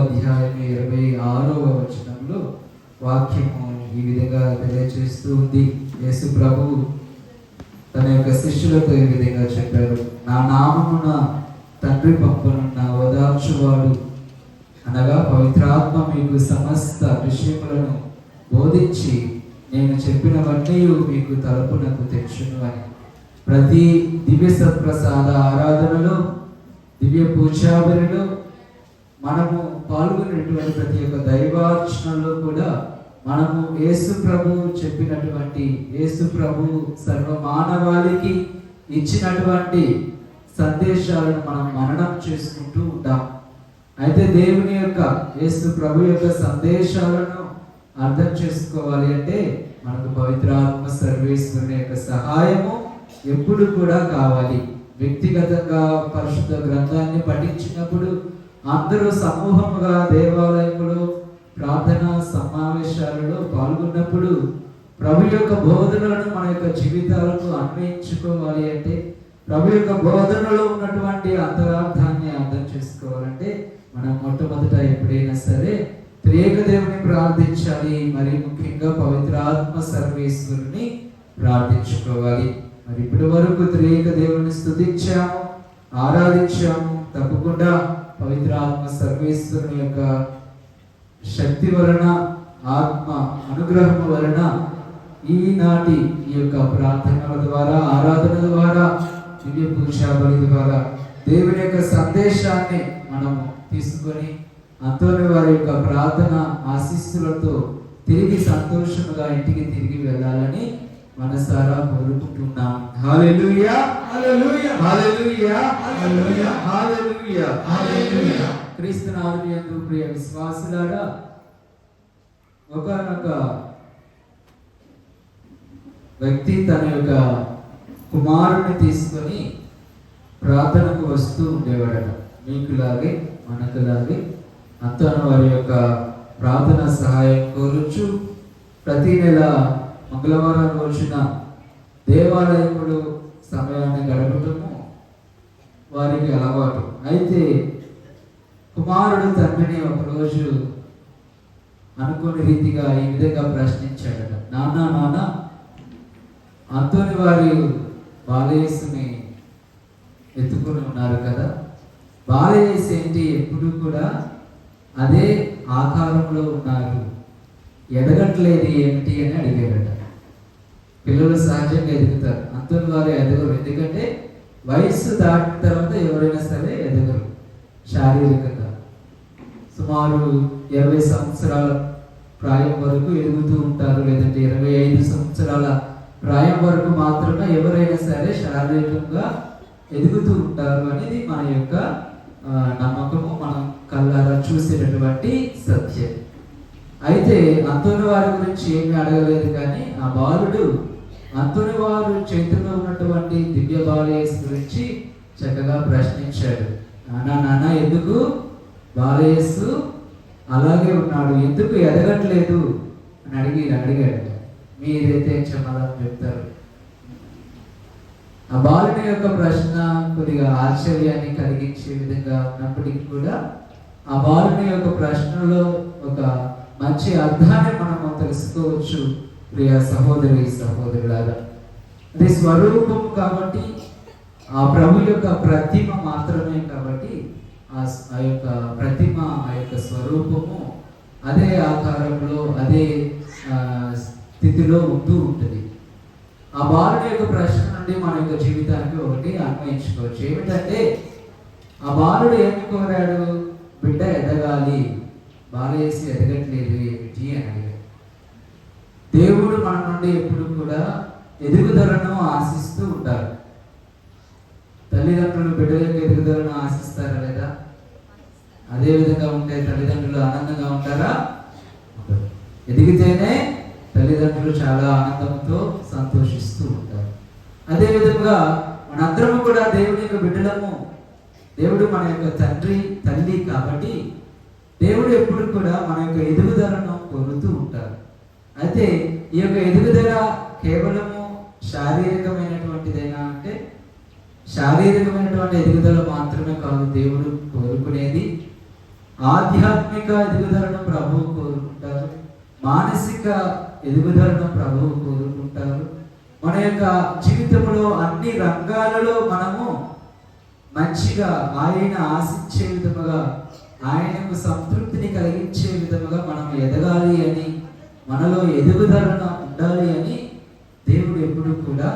అధ్యాయం 26 వాక్యము ఈ విధంగా తెలియజేస్తూ ఉంది. యేసు ప్రభువు తన యొక్క శిష్యులతో ఈ విధంగా చెప్పారు, నా నామమున తండ్రి పంపనున్న ఓదార్చువాడు అనగా పవిత్రాత్మ మీకు సమస్త విషయములను బోధించి నేను చెప్పినవన్నీ మీకు తలుపునకు తెచ్చును అని. ప్రతి దివ్య సత్ప్రసాద ఆరాధనలో, దివ్య పూజాబలిలో మనము పాల్గొనేటువంటి ప్రతి ఒక్క దైవార్చనలో కూడా మనము యేసు ప్రభు చెప్పినటువంటి, యేసు ప్రభు సర్వ మానవాళికి ఇచ్చినటువంటి సందేశాలను మనం మననం చేసుకుంటూ ఉంటాం. అయితే దేవుని యొక్క, యేసు ప్రభు యొక్క సందేశాలను అర్థం చేసుకోవాలి అంటే మనకు పవిత్రాత్మ సర్వేశ్వరుని యొక్క సహాయము ఎప్పుడు కూడా కావాలి. వ్యక్తిగతంగా పరిశుద్ధ గ్రంథాన్ని పఠించినప్పుడు, అందరూ సమూహముగా దేవాలయంలో ప్రార్థనా సమావేశాలలో పాల్గొన్నప్పుడు ప్రభు యొక్క బోధనలను మన యొక్క జీవితాలకు అన్వయించుకోవాలి అంటే, ప్రభు యొక్క బోధనలో ఉన్నటువంటి అంతరార్థాన్ని అర్థం చేసుకోవాలంటే మనం మొట్టమొదట ఎప్పుడైనా సరే త్రియేక దేవుని ప్రార్థించాలి. మరి ముఖ్యంగా పవిత్రాత్మ సర్వేశ్వరుని ప్రార్థించుకోవాలి. మరి ఇప్పటి వరకు త్రియేక దేవుని స్తుతించాము, ఆరాధించాము. తప్పకుండా పవిత్రాత్మ సర్వేశ్వరుని యొక్క శక్తి వలన, ఆత్మ అనుగ్రహం వలన ఈనాటి ఈ యొక్క ప్రార్థనల ద్వారా, ఆరాధన ద్వారా, దివ్య పూజా బలి ద్వారా దేవుని యొక్క సందేశాన్ని మనము తీసుకొని అంతోని వారి యొక్క ప్రార్థన ఆశీస్సులతో తిరిగి సంతోషంగా ఇంటికి తిరిగి వెళ్ళాలని మనసారా కోరుకుంటున్నాం. హల్లెలూయా, హల్లెలూయా, హల్లెలూయా, హల్లెలూయా, హల్లెలూయా, హల్లెలూయా. క్రీస్తునాథుని యందు ప్రియ విశ్వాసులారా, ఒకనొక వ్యక్తి తన యొక్క కుమారుని తీసుకొని ప్రార్థనకు వస్తూ ఉండేవాడట. మీకులాగే మనకులాగే అంతను వారి యొక్క ప్రార్థన సహాయం కోరుచు ప్రతి నెల మంగళవారం రోజున దేవాలయంలో సమయాన్ని గడపటము వారికి అలవాటు. అయితే కుమారుడు తండ్రిని ఒకరోజు అనుకోని రీతిగా ఈ విధంగా ప్రశ్నించాడట, నాన్న అంతోని వారి బాలయేసుని ఎత్తుకొని ఉన్నారు కదా, బాలయేసు ఏంటి ఎప్పుడు కూడా అదే ఆకారంలో ఉన్నారు, ఎదగట్లేదు ఏమిటి అని అడిగాడట. పిల్లలు సహజంగా ఎదుగుతారు, అంతోని వారు ఎదగరు. ఎందుకంటే వయస్సు దాటిన తర్వాత ఎవరైనా సరే ఎదగరు శారీరకంగా. సుమారు 20 సంవత్సరాల ప్రాయం వరకు ఎదుగుతూ ఉంటారు, లేదంటే 25 సంవత్సరాల ప్రాయం వరకు మాత్రమే ఎవరైనా సరే శారీరకంగా ఎదుగుతూ ఉంటారు అనేది మన యొక్క నమ్మకము, మనం కళ్ళారా చూసేటటువంటి సత్యం. అయితే అంతోని వారి గురించి ఏమీ అడగలేదు, కానీ ఆ బాలుడు అంతోని వారు చేతిలో ఉన్నటువంటి దివ్య బాలయేసు గురించి చక్కగా ప్రశ్నించాడు. నాన్న ఎందుకు బాలయేసు అలాగే ఉన్నాడు, ఎందుకు ఎదగట్లేదు అని అడిగాడు. మీరైతే సమాధానం చెప్తారు? ఆ బాలుని యొక్క ప్రశ్న కొద్దిగా ఆశ్చర్యాన్ని కలిగించే విధంగా ఉన్నప్పటికీ కూడా ఆ బాలుని యొక్క ప్రశ్నలో ఒక మంచి అర్థాన్ని మనము తెలుసుకోవచ్చు. ప్రియ సహోదరి సహోదరులారా, అది స్వరూపం కాబట్టి, ఆ ప్రభు యొక్క ప్రతిమ మాత్రమే కాబట్టి ఆ యొక్క ప్రతిమ, ఆ యొక్క స్వరూపము అదే ఆకారంలో, అదే స్థితిలో ఉంటూ ఉంటుంది. ఆ బాలుడి యొక్క ప్రశ్న నుండి మన యొక్క జీవితానికి ఒకటి అన్వయించుకోవచ్చు. ఏమిటంటే ఆ బాలుడు ఏమి కోరాడు? బిడ్డ ఎదగాలి, బాలయేసు ఎదగట్లేదు ఏమిటి అని అడిగాడు. దేవుడు మన నుండి ఎప్పుడు కూడా ఎదుగుదలను ఆశిస్తూ ఉంటారు. తల్లిదండ్రులు బిడ్డల యొక్క ఎదుగుదలను ఆశిస్తారా లేదా? అదే విధంగా ఉంటే తల్లిదండ్రులు ఆనందంగా ఉంటారా? ఎదిగితేనే తల్లిదండ్రులు చాలా ఆనందంతో సంతోషిస్తూ ఉంటారు. అదేవిధంగా మనందరము కూడా దేవుని యొక్క బిడ్డలము. దేవుడు మన యొక్క తల్లి కాబట్టి దేవుడు ఎప్పుడు కూడా మన యొక్క ఎదుగుదలను కోరుతూ ఉంటారు. అయితే ఈ యొక్క ఎదుగుదల కేవలము శారీరకమైనటువంటిదైనా అంటే శారీరకమైనటువంటి ఎదుగుదల మాత్రమే కాదు దేవుడు కోరుకునేది. ఆధ్యాత్మిక ఎదుగుదలను ప్రభువు కోరుకుంటారు, మానసిక ఎదుగుదలను ప్రభువు కోరుకుంటారు. మన యొక్క జీవితంలో అన్ని రంగాలలో మనము మంచిగా ఆయన ఆశించే విధముగా, ఆయనకు సంతృప్తిని కలిగించే విధముగా మనం ఎదగాలి అని, మనలో ఎదుగుదలను ఉండాలి అని దేవుడు ఎప్పుడు కూడా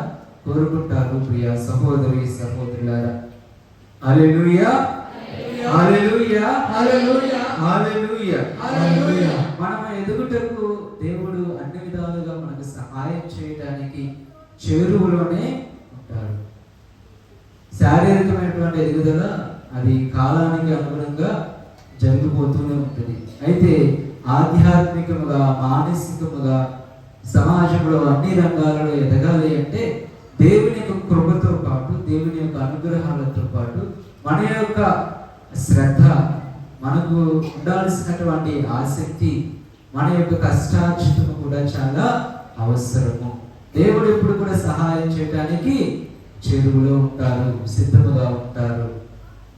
కోరుకుంటారు. ప్రియ సహోదరి సహోదరులారా, హల్లెలూయా, హల్లెలూయా, హల్లెలూయా, హల్లెలూయా, హల్లెలూయా. మనం ఎదుగుటకు దేవుడు అన్ని విధాలుగా మనకు సహాయం చేయడానికి చేరువలోనే ఉంటారు. శారీరకమైనటువంటి ఎదుగుదల అది కాలానికి అనుగుణంగా జరిగిపోతూనే ఉంటుంది. అయితే ఆధ్యాత్మికముగా, మానసికముగా సమాజంలో అన్ని రంగాలలో ఎదగాలి అంటే దేవుని యొక్క కృపతో పాటు, దేవుని యొక్క అనుగ్రహాలతో పాటు మన యొక్క శ్రద్ధ, మనకు ఉండాల్సినటువంటి ఆసక్తి, మన యొక్క కష్టార్జితము కూడా చాలా అవసరము. దేవుడు ఎప్పుడు కూడా సహాయం చేయడానికి చేరువలో ఉంటారు, సిద్ధముగా ఉంటారు.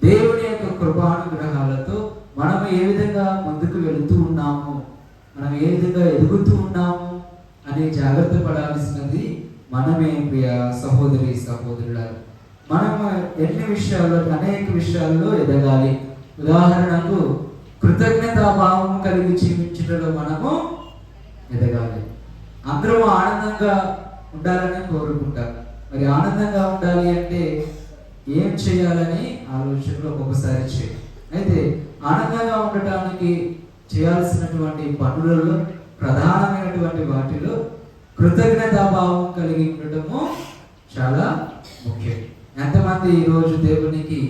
దేవుని యొక్క కృపానుగ్రహాలతో మనం ఏ విధంగా ముందుకు వెళుతూ ఉన్నాము, మనం ఏ విధంగా ఎదుగుతూ ఉన్నాము అని జాగ్రత్త పడాల్సినది మనమే. ప్రియ సహోదరి సహోదరులారా, మనం ఎన్ని విషయాల్లో, అనేక విషయాల్లో ఎదగాలి. ఉదాహరణకు కృతజ్ఞతాభావం కలిగి జీవించడంలో మనము ఎదగాలి. అందరూ ఆనందంగా ఉండాలని కోరుకుంటారు. మరి ఆనందంగా ఉండాలి అంటే ఏం చేయాలని ఆలోచనలో ఒక్కొక్కసారి చేయాలి. అయితే ఆనందంగా ఉండటానికి చేయాల్సినటువంటి పనులలో ప్రధానమైనటువంటి వాటిలో కృతజ్ఞతాభావం కలిగి ఉండటము చాలా ముఖ్యం. ఎంతమంది ఈరోజు దేవునికి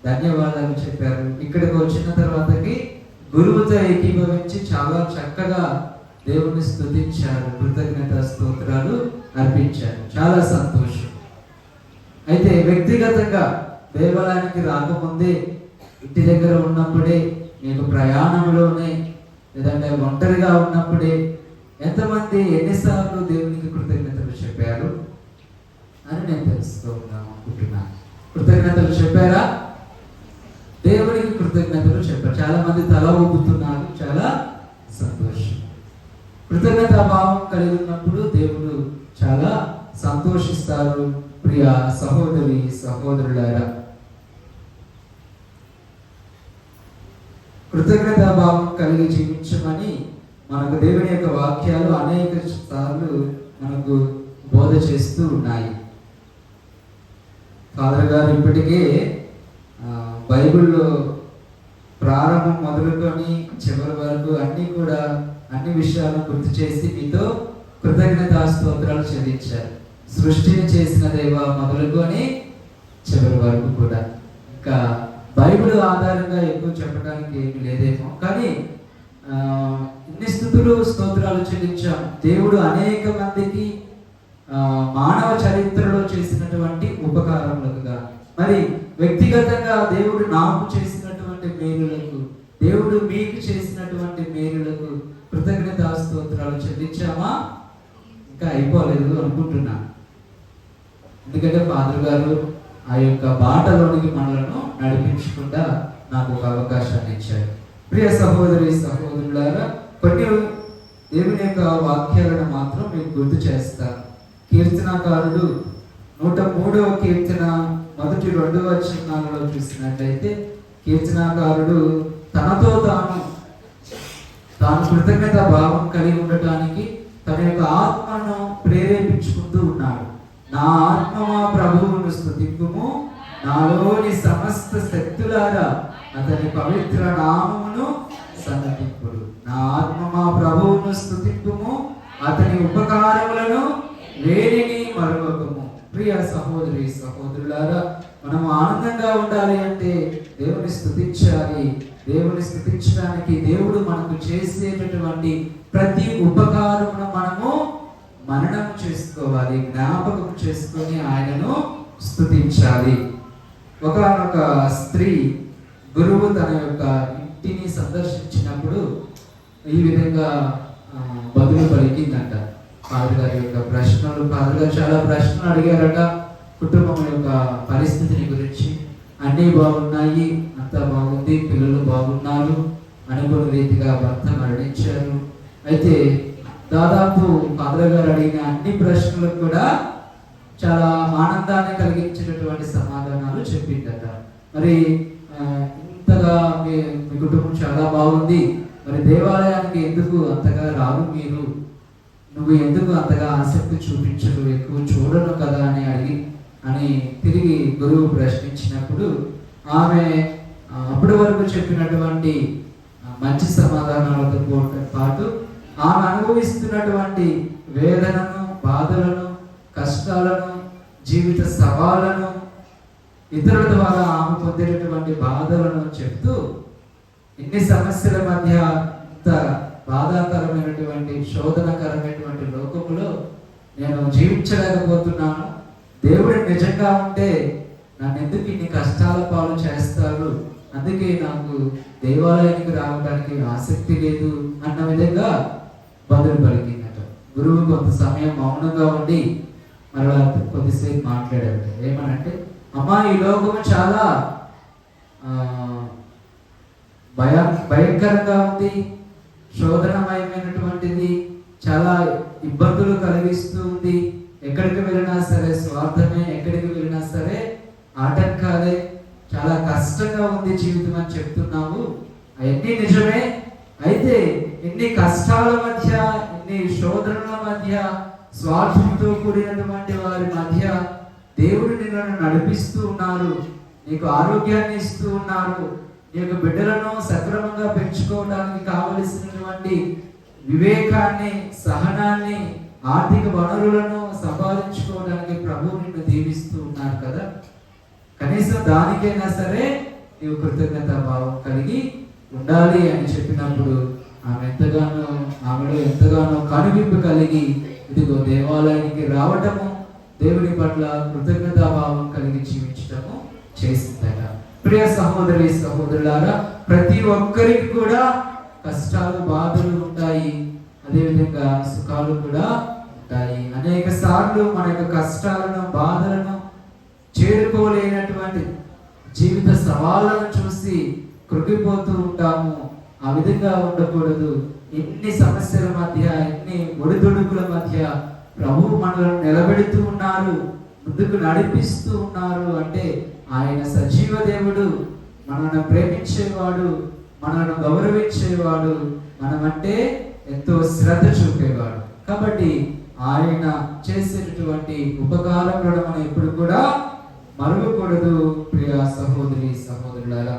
ధన్యవాదాలు చెప్పారు? ఇక్కడికి వచ్చిన తర్వాతకి గురువుతో ఏకీభవించి చాలా చక్కగా దేవుని స్తుతించారు, కృతజ్ఞత స్తోత్రాలు అర్పించారు. చాలా సంతోషం. అయితే వ్యక్తిగతంగా దేవాలయానికి రాకముందే, ఇంటి దగ్గర ఉన్నప్పుడే, మీకు ప్రయాణంలోనే, లేదంటే ఒంటరిగా ఉన్నప్పుడే ఎంతమంది ఎన్నిసార్లు దేవునికి కృతజ్ఞతలు చెప్పారు అని నేను తెలుసుకోవాలని అనుకుంటున్నాను. కృతజ్ఞతలు చెప్పారా? దేవునికి కృతజ్ఞతలు చెప్పారు. చాలా మంది తల ఊపుతున్నారు. చాలా సంతోషం. కృతజ్ఞత భావం కలిగి ఉన్నప్పుడు దేవుడు చాలా సంతోషిస్తారు. ప్రియ సహోదరి సహోదరులారా, కృతజ్ఞతా భావం కలిగి జీవించమని మనకు దేవుని యొక్క వాక్యాలు అనేక సార్లు మనకు బోధ చేస్తూ ఉన్నాయి. ఫాదర్ గారు ఇప్పటికే బైబిల్లో ప్రారంభం మొదలుకొని చివరి వరకు అన్ని విషయాలను గుర్తు చేసి మీతో కృతజ్ఞతా స్తోత్రాలు చెల్లించారు. సృష్టిని చేసిన దేవ మొదలుకొని చివరి వరకు కూడా. ఇంకా బైబిల్ ఆధారంగా ఎక్కువ చెప్పడానికి ఏమి లేదేమో, కానీ ఇన్ని స్తుతులు స్తోత్రాలు చెల్లించాం. దేవుడు అనేక మందికి మానవ చరిత్రలో చేసినటువంటి ఉపకారములుగా, మరి వ్యక్తిగతంగా దేవుడు నాకు చేసినటువంటి మేలులకు, దేవుడు మీకు చేసినటువంటి మేలులకు కృతజ్ఞతా స్తోత్రాలు చెల్లించామా? ఇంకా అయిపోలేదు అనుకుంటున్నా. ఎందుకంటే ఫాదర్ గారు ఆ యొక్క బాటలోనికి మనలను నడిపించకుండా నాకు ఒక అవకాశాన్ని ఇచ్చారు. ప్రియ సహోదరి సహోదరులారా, కొన్ని దేవుని యొక్క వాక్యాలను మాత్రం మీకు గుర్తు చేస్తాను. కీర్తనాకారుడు 103వ కీర్తన 1-2 వచనాలలో చూసినట్లయితే కీర్తనాకారుడు తనతో తాను కృతజ్ఞత భావం కలిగి ఉండటానికి తన యొక్క ఆత్మను ప్రేరేపించుకుంటూ ఉన్నాడు. నా ఆత్మమా ప్రభువును స్తుతింపుము, నాలోని సమస్త శక్తులారా అతని పవిత్ర నామమును సన్నతింపుడు. నా ఆత్మమా ప్రభువును స్తుతింపుము, అతని ఉపకారములను వేడిని మరొకము. ప్రియ సహోదరి సహోదరులారా, మనం ఆనందంగా ఉండాలి అంటే దేవుని స్తుతించాలి. దేవుని స్తుతించడానికి దేవుడు మనకు చేసేటటువంటి ప్రతి ఉపకారమును మనము మననం చేసుకోవాలి, జ్ఞాపకం చేసుకొని ఆయనను స్తుతించాలి. ఒకనొక స్త్రీ గురువు తన యొక్క ఇంటిని సందర్శించినప్పుడు ఈ విధంగా బదులు పలికిందంట. ఫాదర్ గారి యొక్క ప్రశ్నలు, ఫాదర్ గారు చాలా ప్రశ్నలు అడిగారట కుటుంబం యొక్క పరిస్థితిని గురించి. అన్నీ బాగున్నాయి, అంతా బాగుంది, పిల్లలు బాగున్నారు, రీతిగా భర్త మరణించారు. అయితే దాదాపు ఫాదర్ గారు అడిగిన అన్ని ప్రశ్నలకు కూడా చాలా ఆనందాన్ని కలిగించినటువంటి సమాధానాలు చెప్పిందట. మరి ఇంతగా మీ కుటుంబం చాలా బాగుంది, మరి దేవాలయానికి ఎందుకు అంతగా రారు మీరు, నువ్వు ఎందుకు అంతగా ఆసక్తి చూపించరు, ఎక్కువ చూడను కదా అని తిరిగి గురువు ప్రశ్నించినప్పుడు ఆమె అప్పటి వరకు చెప్పినటువంటి మంచి సమాధానాలతో పాటు ఆమె అనుభవిస్తున్నటువంటి వేదనను, బాధలను, కష్టాలను, జీవిత సవాళ్ళను, ఇతరుల ద్వారా ఆమె పొందినటువంటి బాధలను చెప్తూ, ఇన్ని సమస్యల మధ్య ఇంత బాధాకరమైనటువంటి శోధనకరమైనటువంటి లోకములో నేను జీవించలేకపోతున్నాను, దేవుడు నిజంగా ఉంటే నన్ను ఎందుకు ఇన్ని కష్టాల పాలు చేస్తారు, అందుకే నాకు దేవాలయానికి రావడానికి ఆసక్తి లేదు అన్న విధంగా బదులు పలికిందట. గురువు కొంత సమయం మౌనంగా ఉండి మరలా కొద్దిసేపు మాట్లాడారు. ఏమనంటే, అమ్మా, ఈ లోకం చాలా భయంకరంగా ఉంది, శోధనమయమైనటువంటిది, చాలా ఇబ్బందులు కలిగిస్తూ ఉంది. ఎక్కడికి వెళ్ళినా సరే స్వార్థమే, ఎక్కడికి వెళ్ళినా సరే ఆటంకాలే, చాలా కష్టంగా ఉంది జీవితం అని చెప్తున్నావు. అవన్నీ నిజమే. అయితే ఇన్ని కష్టాల మధ్య, ఇన్ని శోధనల మధ్య, స్వార్థంతో కూడినటువంటి వారి మధ్య దేవుడు నిన్ను నడిపిస్తూ ఉన్నారు, నీకు ఆరోగ్యాన్ని ఇస్తూ ఉన్నారు, నీ యొక్క బిడ్డలను సక్రమంగా పెంచుకోవడానికి కావలసినటువంటి వివేకాన్ని, సహనాన్ని, ఆర్థిక వనరులను సంపాదించుకోవడానికి ప్రభువు నిన్ను దీవిస్తూ ఉన్నారు కదా, కనీసం దానికైనా సరే నీవు కృతజ్ఞత భావం కలిగి ఉండాలి అని చెప్పినప్పుడు ఆమెలో ఎంతగానో కనువింపు కలిగి ఇదిగో దేవాలయానికి రావటము, దేవుని పట్ల కృతజ్ఞతా భావం కలిగి జీవించటము చేసిందట. ప్రియ సహోదరి సహోదరులారా, ప్రతి ఒక్కరికి కూడా కష్టాలు, బాధలు ఉంటాయి, అదేవిధంగా సుఖాలు కూడా ఉంటాయి. అనేక సార్లు మన యొక్క కష్టాలను, బాధలను, చేరుకోలేనటువంటి జీవిత సవాళ్ళను చూసి కృంగిపోతూ ఉంటాము. ఆ విధంగా ఉండకూడదు. ఎన్ని సమస్యల మధ్య, ఎన్ని ఒడిదుడుకుల మధ్య ప్రభువు మనలను నిలబెడుతూ ఉన్నారు, ముందుకు నడిపిస్తూ ఉన్నారు అంటే ఆయన సజీవ దేవుడు, మనల్ని ప్రేమించేవాడు, మనల్ని గౌరవించేవాడు, మనమంటే ఎంతో శ్రద్ధ చూపేవాడు. కాబట్టి ఆయన చేసేటటువంటి ఉపకారములను మనం ఎప్పుడు కూడా మరువకూడదు. ప్రియ సహోదరి సహోదరులారా,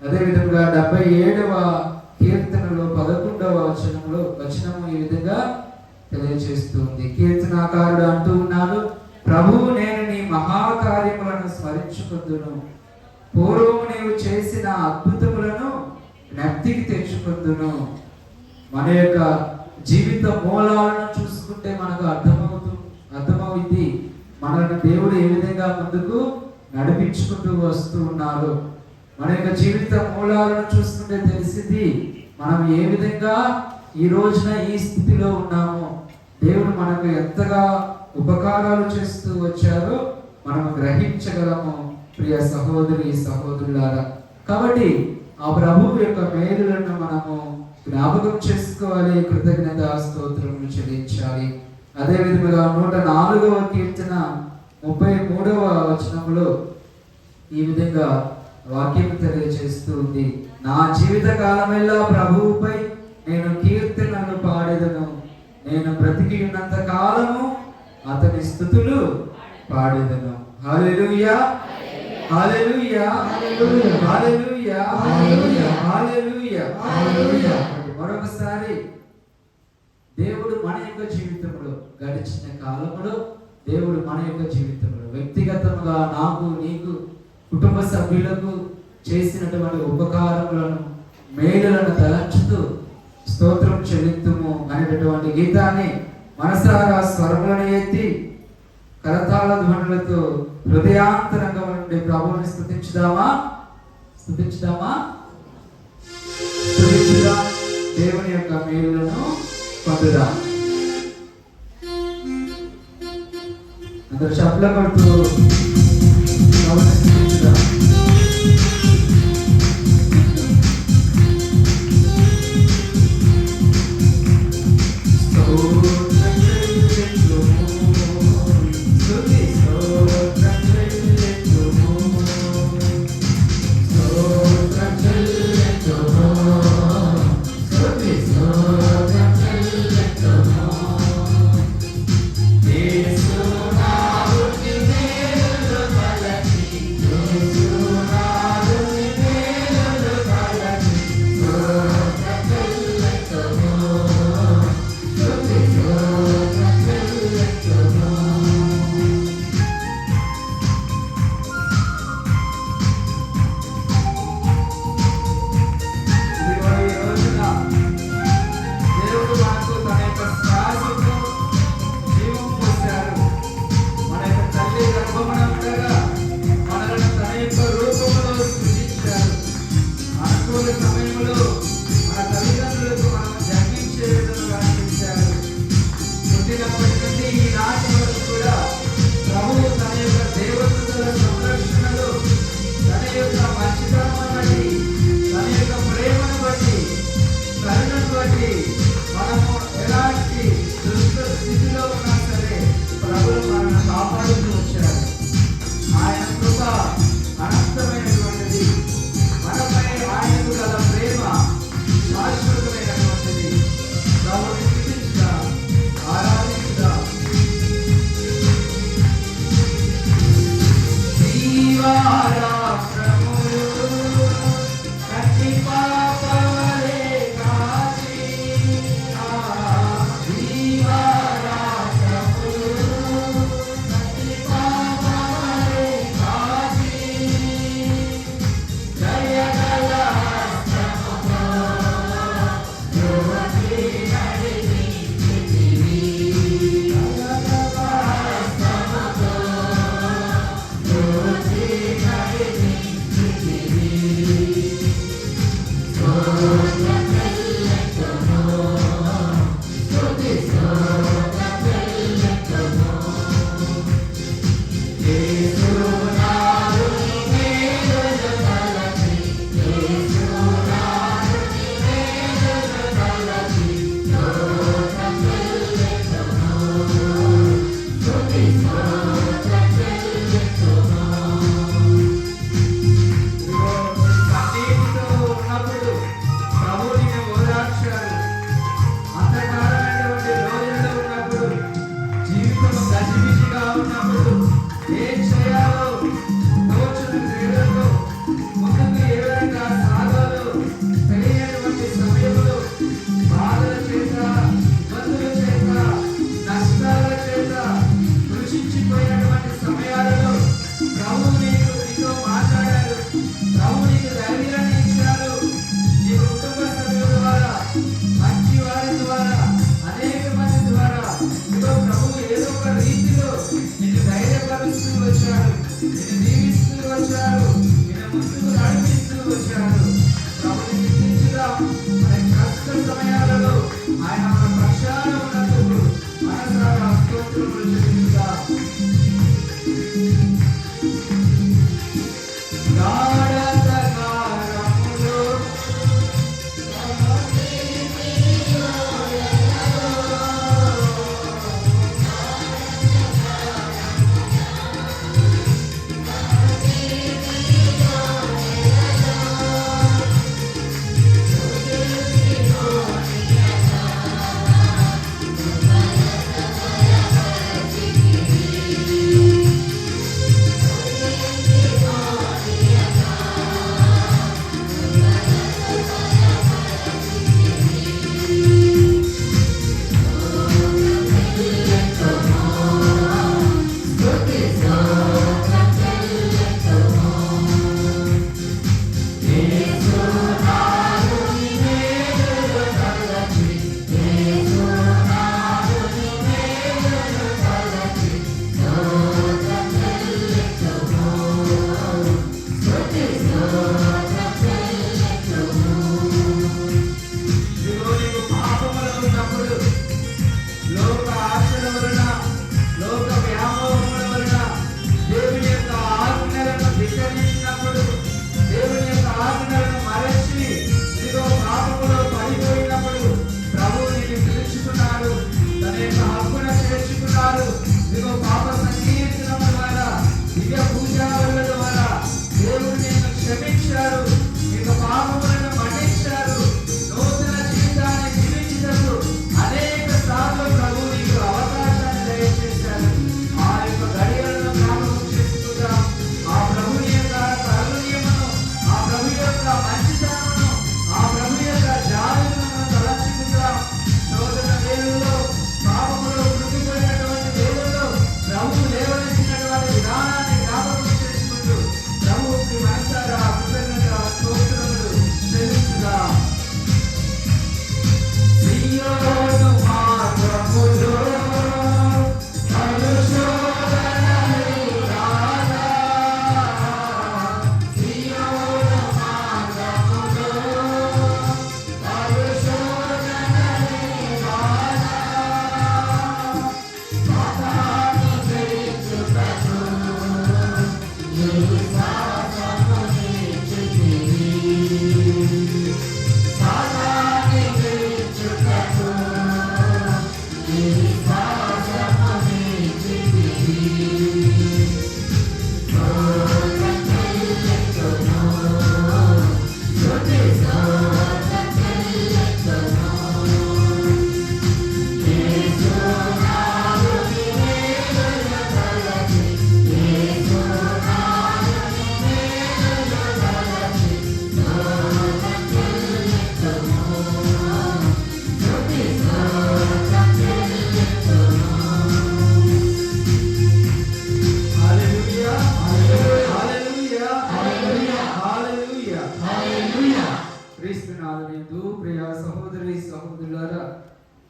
అదేవిధంగా 77వ కీర్తనలో 11వ వచనము ఈ విధంగా తెలియజేస్తుంది. కీర్తనాకారుడు అంటూ ఉన్నాడు, ప్రభువు, నేను నీ మహాకార్యములను స్మరించుకొందును, పూర్వము నీవు చేసిన అద్భుతములను జ్ఞప్తికి తెచ్చుకొందును. మన యొక్క జీవిత మూలాలను చూసుకుంటే మనకు అర్థమవుతుంది మనల్ని దేవుడు ఏ విధంగా ముందుకు నడిపించుకుంటూ వస్తూ ఉన్నారు. మన యొక్క జీవిత మూలాలను చూసుకుంటే తెలిసింది మనం ఏ విధంగా ఈ రోజున ఈ స్థితిలో ఉన్నామో, దేవుడు మనకు ఎంతగా ఉపకారాలు చేస్తూ వచ్చారో మనం గ్రహించగలము. ప్రియ సహోదరి సహోదరులారా, కాబట్టి ఆ ప్రభువు యొక్క మేలులను మనము జ్ఞాపకం చేసుకోవాలి, కృతజ్ఞత స్తోత్రములు చెల్లించాలి. అదే విధంగా 104వ కీర్తన 33వ వచనంలో ఈ విధంగా వాక్యం తెలియజేస్తుంది, నా జీవిత కాలమెల్లా ప్రభువుపై నేను కీర్తనలు పాడేదను, నేను బ్రతికి ఉన్నంత కాలము అతని స్తుతులు పాడేదను. హల్లెలూయా, హల్లెలూయా, హల్లెలూయా, హల్లెలూయా, హల్లెలూయా. మరొకసారి దేవుడు మన యొక్క జీవితంలో, గడిచిన కాలంలో దేవుడు మన యొక్క జీవితంలో వ్యక్తిగతంగా నాకు, నీకు, కుటుంబ సభ్యులకు చేసినటువంటి ఉపకారములను, మేలులను తలంచుతూ స్తోత్రం చెల్లిద్దుము అనేటటువంటి గీతాన్ని మనసారా స్వరములను ఎత్తి కరతాళ ధ్వనులతో హృదయాంతరంగం నుండి ప్రభువుని స్తుతించుదామా? దేవుని యొక్క మేలులను పొందుదాం. అందరూ చప్పట్లు కొడుతూ ప్రభువుని స్తుతించుదాం. స్తోత్రములు చెల్లించుదాం.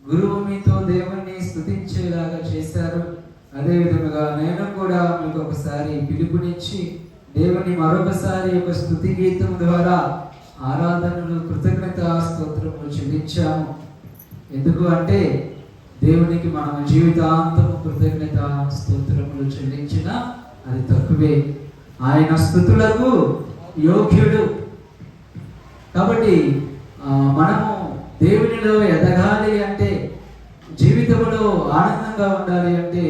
గురువు మీతో దేవుణ్ణి స్తుతించేలాగా చేశారు. అదే విధముగా నేను కూడా మీకు ఒకసారి పిలుపునిచ్చి దేవుని మరొకసారి ఒక స్తుతి గీతం ద్వారా ఆరాధనలు కృతజ్ఞత స్తోత్రములు చెల్లించాము. ఎందుకు అంటే దేవునికి మనం జీవితాంతము కృతజ్ఞత స్తోత్రములు చెల్లించిన అది తక్కువే. ఆయన స్తుతులకు యోగ్యుడు. కాబట్టి మనము దేవునిలో ఎదగాలి అంటే, జీవితంలో ఆనందంగా ఉండాలి అంటే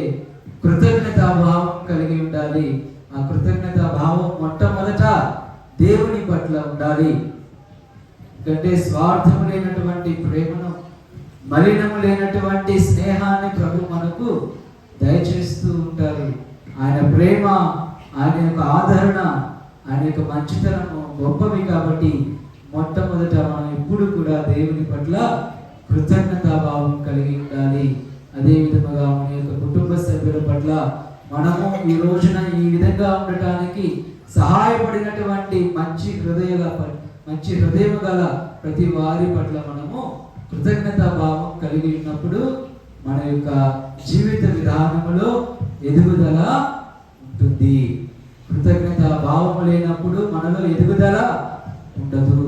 కృతజ్ఞత భావం కలిగి ఉండాలి. ఆ కృతజ్ఞత భావం మొట్టమొదట దేవుని పట్ల ఉండాలి. ఎందుకంటే స్వార్థము లేనటువంటి ప్రేమను, మలినము లేనటువంటి స్నేహాన్ని ప్రభు మనకు దయచేస్తూ ఉంటారు. ఆయన ప్రేమ, ఆయన యొక్క ఆదరణ, ఆయన యొక్క మంచితనము గొప్పవి. కాబట్టి మొట్టమొదట మనం ఎప్పుడు కూడా దేవుని పట్ల కృతజ్ఞతాభావం కలిగి ఉండాలి. అదేవిధంగా మన యొక్క కుటుంబ సభ్యుల పట్ల మనము ఈ రోజున ఈ విధంగా ఉండటానికి సహాయపడినటువంటి మంచి హృదయం గల ప్రతి వారి పట్ల మనము కృతజ్ఞతాభావం కలిగి ఉన్నప్పుడు మన యొక్క జీవిత విధానములో ఎదుగుదల ఉంటుంది. కృతజ్ఞతా భావము లేనప్పుడు మనలో ఎదుగుదల ఉండదు.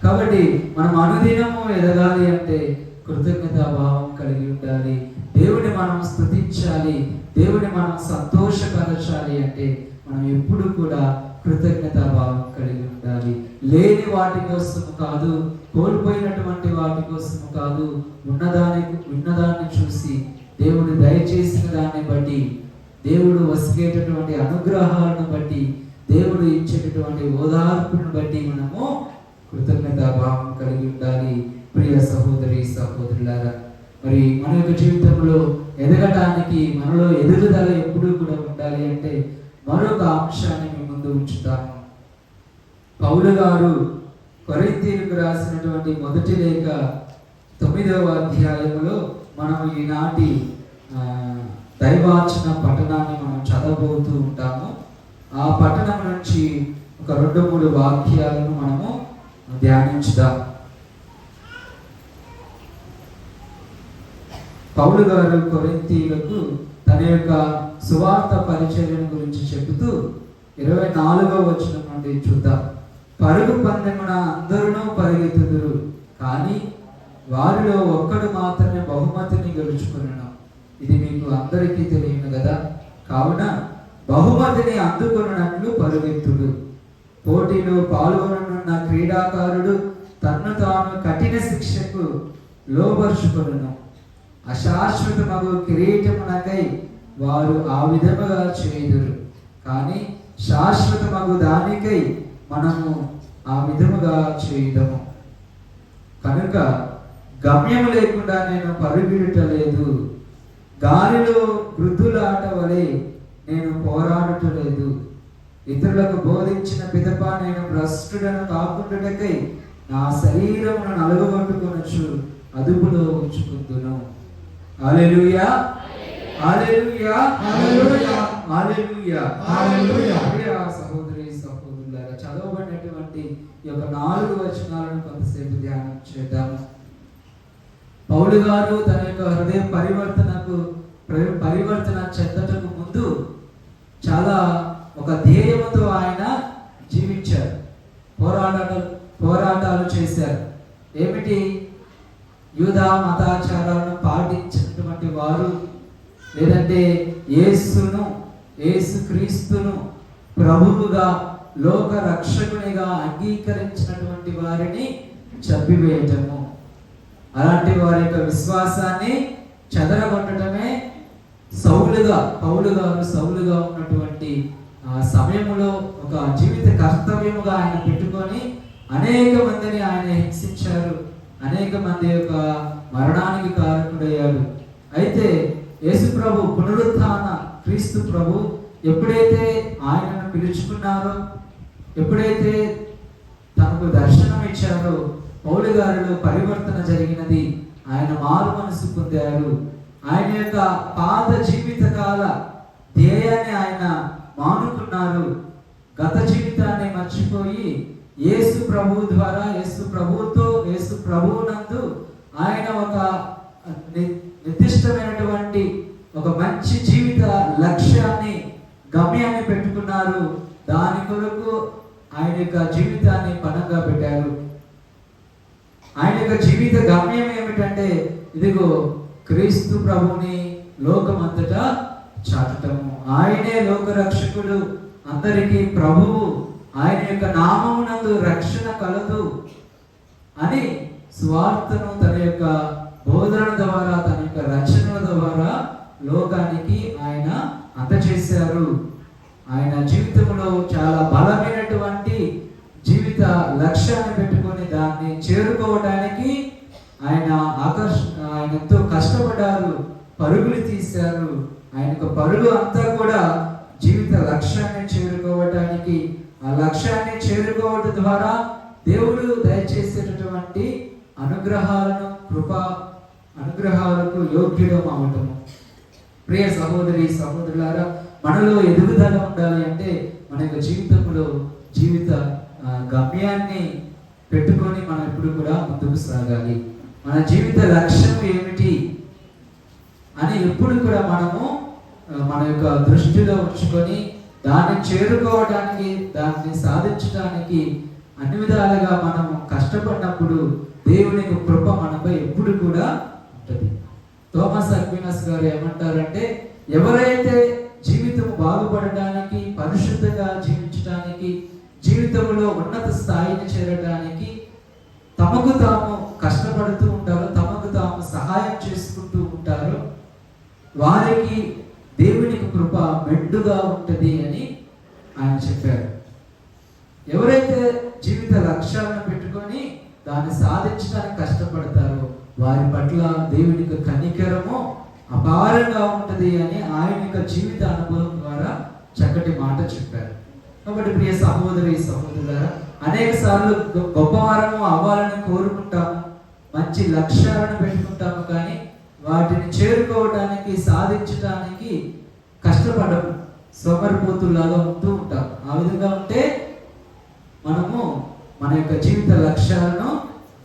కాబట్టి మనం అనుదినము ఎదగాలి అంటే కృతజ్ఞతా భావం కలిగి ఉండాలి. దేవుని మనం స్తుతించాలి, దేవుని మనం సంతోషపరచాలి అంటే మనం ఎప్పుడు కూడా కృతజ్ఞతా భావం కలిగి ఉండాలి. లేని వాటి కోసము కాదు, కోల్పోయినటువంటి వాటి కోసము కాదు, ఉన్నదాన్ని చూసి దేవుడు దయచేసిన దాన్ని బట్టి, దేవుడు వసిగేటటువంటి అనుగ్రహాలను బట్టి, దేవుడు ఇచ్చేటటువంటి ఓదార్పును బట్టి మనము కృతజ్ఞతా భావం కలిగి ఉండాలి. ప్రియ సహోదరి సహోదరులారా, మరి మన యొక్క జీవితంలో ఎదగటానికి, మనలో ఎదుగుదల ఎప్పుడు కూడా ఉండాలి అంటే మరొక అంశాన్ని మీ ముందు ఉంచుతాను. పౌలు గారు కొరింథీయులకు రాసినటువంటి మొదటి లేఖ 9వ అధ్యాయంలో మనం ఈనాటి దైవాచన పఠనాన్ని మనం చదవబోతూ ఉంటాము. ఆ పఠనం నుంచి ఒక 2-3 వాక్యాలను మనము ధ్యానించుదాం. పౌలు గారు కొరింథీయులకు తన యొక్క సువార్త పరిచర్యను గురించి చెబుతూ 24వ వచనం నుండి చూద్దాం. పరుగు పందెమున అందరూ పరిగెత్తుదురు, కానీ వారిలో ఒక్కడు మాత్రమే బహుమతిని గెలుచుకున్నాను. ఇది మీకు అందరికీ తెలియను కదా. కావున బహుమతిని అందుకొనున్నట్లు పరుగెత్తుడు. పోటీలో పాల్గొననున్న క్రీడాకారుడు తన్ను తాను కఠిన శిక్షకు లోబరుచుకొనును. అశాశ్వతమగు కిరీటమునకై వారు ఆ విధముగా చేయుదురు, కానీ శాశ్వతమగు దానికై మనము ఆ విధముగా చేయుదము. కనుక గమ్యము లేకుండా నేను పరుగిడటలేదు, గాలిలో వృద్ధులాట వలె నేను పోరాడటలేదు. ఇతరులకు బోధించిన పిదప నేను భ్రష్టుడను కాకుండాకై నా శరీరమును నలుగగొట్టుకొనొచ్చు అదుపులో ఉంచుకుందును. హల్లెలూయా, హల్లెలూయా, హల్లెలూయా, హల్లెలూయా, హల్లెలూయా. సహోదరి సహోదరులారా, చదవబడినటువంటి ఈ యొక్క 4 వచనాలను కొంతసేపు ధ్యానం చేద్దాము. పౌలు గారు తన యొక్క హృదయ పరివర్తన చెందటకు ముందు చాలా ఒక ధ్యేయముతో ఆయన జీవించారు, పోరాటాలు చేశారు. ఏమిటి? యూదా మతాచారాలను పాటించినటువంటి వారు, లేదంటే యేసుక్రీస్తును ప్రభువుగా లోక రక్షకునిగా అంగీకరించినటువంటి వారిని చంపివేయటము, అలాంటి వారి యొక్క విశ్వాసాన్ని చెదరగొట్టడమే సౌలుగా ఉన్నటువంటి ఆ సమయంలో ఒక జీవిత కర్తవ్యముగా ఆయన పెట్టుకొని అనేక మందిని ఆయన హింసించారు, అనేక మంది యొక్క మరణానికి కారకుడయ్యాడు. అయితే యేసు ప్రభు పునరుత్థాన క్రీస్తు ప్రభు ఎప్పుడైతే ఆయనను పిలుచుకున్నారో, ఎప్పుడైతే తనకు దర్శనం ఇచ్చారో, పౌలు గారిలో పరివర్తన జరిగినది. ఆయన మారు మనసు పొందారు. ఆయన యొక్క పాత జీవితకాల ధ్యేయాన్ని ఆయన మానుకున్నారు. గత జీవితాన్ని మర్చిపోయి యేసు ప్రభు ద్వారా, యేసు ప్రభువునందు ఆయన ఒక నిర్దిష్టమైనటువంటి ఒక మంచి జీవిత లక్ష్యాన్ని, గమ్యాన్ని పెట్టుకున్నారు. దాని కొరకు ఆయన యొక్క జీవితాన్ని పణంగా పెట్టారు. ఆయన యొక్క జీవిత గమ్యం ఏమిటంటే, ఇదిగో క్రీస్తు ప్రభుని లోకమంతటా చాటటము. ఆయనే లోకరక్షకుడు, అందరికీ ప్రభువు, ఆయన యొక్క నామమునందు రక్షణ కలదు అని స్వార్థను తన యొక్క బోధన ద్వారా, తన యొక్క రచనల ద్వారా లోకానికి ఆయన అందజేశారు. ఆయన జీవితంలో చాలా బలమైనటువంటి జీవిత లక్ష్యాన్ని పెట్టుకొని దాన్ని చేరుకోవడానికి ఆయన ఎంతో కష్టపడ్డారు, పరుగులు తీశారు. ఆయన యొక్క పరుగు అంతా కూడా జీవిత లక్ష్యాన్ని చేరుకోవడానికి, ఆ లక్ష్యాన్ని చేరుకోవడం ద్వారా దేవుడు దయచేసేటటువంటి అనుగ్రహాలకు యోగ్యుడం అవటము. ప్రియ సహోదరి సహోదరులారా, మనలో ఎదుగుదల ఉండాలి అంటే మన యొక్క జీవితంలో జీవిత గమ్యాన్ని పెట్టుకొని మనం ఎప్పుడు కూడా ముందుకు సాగాలి. మన జీవిత లక్ష్యం ఏమిటి అని ఎప్పుడు కూడా మనము మన యొక్క దృష్టిలో ఉంచుకొని దాన్ని చేరుకోవడానికి, దాన్ని సాధించడానికి అన్ని విధాలుగా మనం కష్టపడినప్పుడు దేవుని యొక్క కృప మనపై ఎప్పుడు కూడా ఉంటుంది. థామస్ అక్వినస్ గారు ఏమంటారంటే, ఎవరైతే జీవితం బాగుపడడానికి, పరిశుద్ధంగా జీవించడానికి, జీవితంలో ఉన్నత స్థాయిని చేరడానికి తమకు తాము కష్టపడుతూ ఉంటారో, తమకు తాము సహాయం చేసుకుంటూ ఉంటారో, వారికి దేవుని కృప మెండుగా ఉంటుంది అని ఆయన చెప్పారు. ఎవరైతే జీవిత లక్ష్యాలను పెట్టుకొని దాన్ని సాధించడానికి కష్టపడతారో వారి పట్ల దేవుని యొక్క కనికరము అపారంగా ఉంటుంది అని ఆయన యొక్క జీవిత అనుభవం ద్వారా చక్కటి మాట చెప్పారు. కాబట్టి ప్రియ సహోదరి సహోదరులారా, అనేక సార్లు గొప్పవారము అవ్వాలని కోరుకుంటాము, మంచి లక్ష్యాలను పెట్టుకుంటాము, కానీ వాటిని చేరుకోవడానికి, సాధించడానికి కష్టపడము, సోమరిపోతుల్లాగా ఉంటూ ఉంటాం. ఆ విధంగా ఉంటే మనము మన యొక్క జీవిత లక్ష్యాలను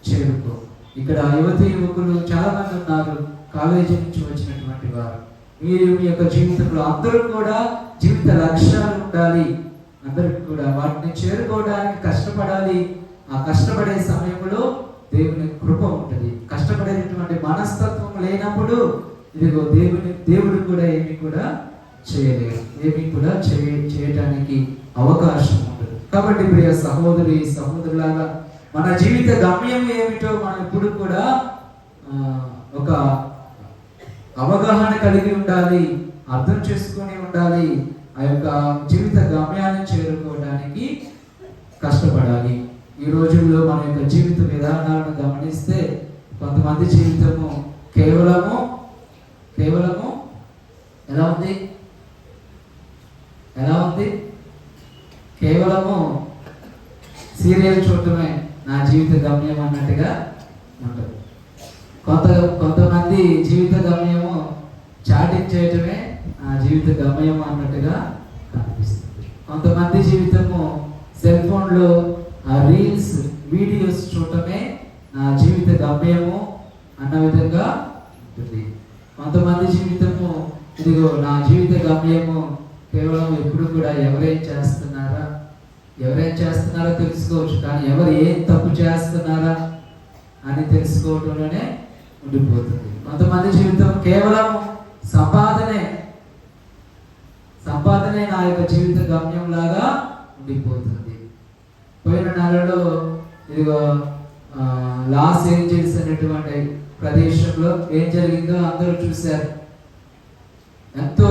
చేరుకో. ఇక్కడ యువతి యువకులు చాలా మంది ఉన్నారు, కాలేజీ నుంచి వచ్చినటువంటి వారు. మీరు మీ యొక్క జీవితంలో అందరూ కూడా జీవిత లక్ష్యాలు ఉండాలి, అందరికి కూడా వాటిని చేరుకోవడానికి కష్టపడాలి. ఆ కష్టపడే సమయంలో దేవుని కృప ఉంటుంది. కష్టపడేటువంటి మనస్తత్వం లేనప్పుడు ఇదిగో దేవుడు కూడా ఏమి కూడా చేయలేరు, ఏమి కూడా చేయటానికి అవకాశం ఉంటుంది. కాబట్టి ప్రియ సహోదరి సహోదరులాగా మన జీవిత గమ్యం ఏమిటో మనం ఇప్పుడు కూడా ఒక అవగాహన కలిగి ఉండాలి, అర్థం చేసుకొని ఉండాలి. ఆ యొక్క జీవిత గమ్యాన్ని చేరుకోవడానికి కష్టపడాలి. ఈ రోజుల్లో మన యొక్క జీవిత విధానాలను గమనిస్తే కొంతమంది జీవితము కేవలము ఎలా ఉంది కేవలము సీరియల్ చూడటమే నా జీవిత గమ్యం అన్నట్టుగా ఉంటుంది. కొంతమంది జీవిత గమ్యము చాటింగ్ చేయటమే నా జీవిత గమ్యము అన్నట్టుగా కనిపిస్తుంది. కొంతమంది జీవితము సెల్ ఫోన్లో రీల్స్ వీడియోస్ చూడటమే నా జీవిత గమ్యము అన్న విధంగా ఉంటుంది. కొంతమంది జీవితము ఇదిగో నా జీవిత గమ్యము కేవలం ఎప్పుడు కూడా ఎవరేం చేస్తున్నారో తెలుసుకోవచ్చు, కానీ ఎవరు ఏం తప్పు చేస్తున్నారా అని తెలుసుకోవడంలోనే ఉండిపోతుంది. కొంతమంది జీవితం కేవలం సంపాదనే నా యొక్క జీవిత గమ్యం లాగా ఉండిపోతుంది. పోయిన నెలలో ఇదిగో లాస్ ఏంజల్స్ అనేటువంటి ప్రదేశంలో ఏం జరిగిందో అందరూ చూశారు. ఎంతో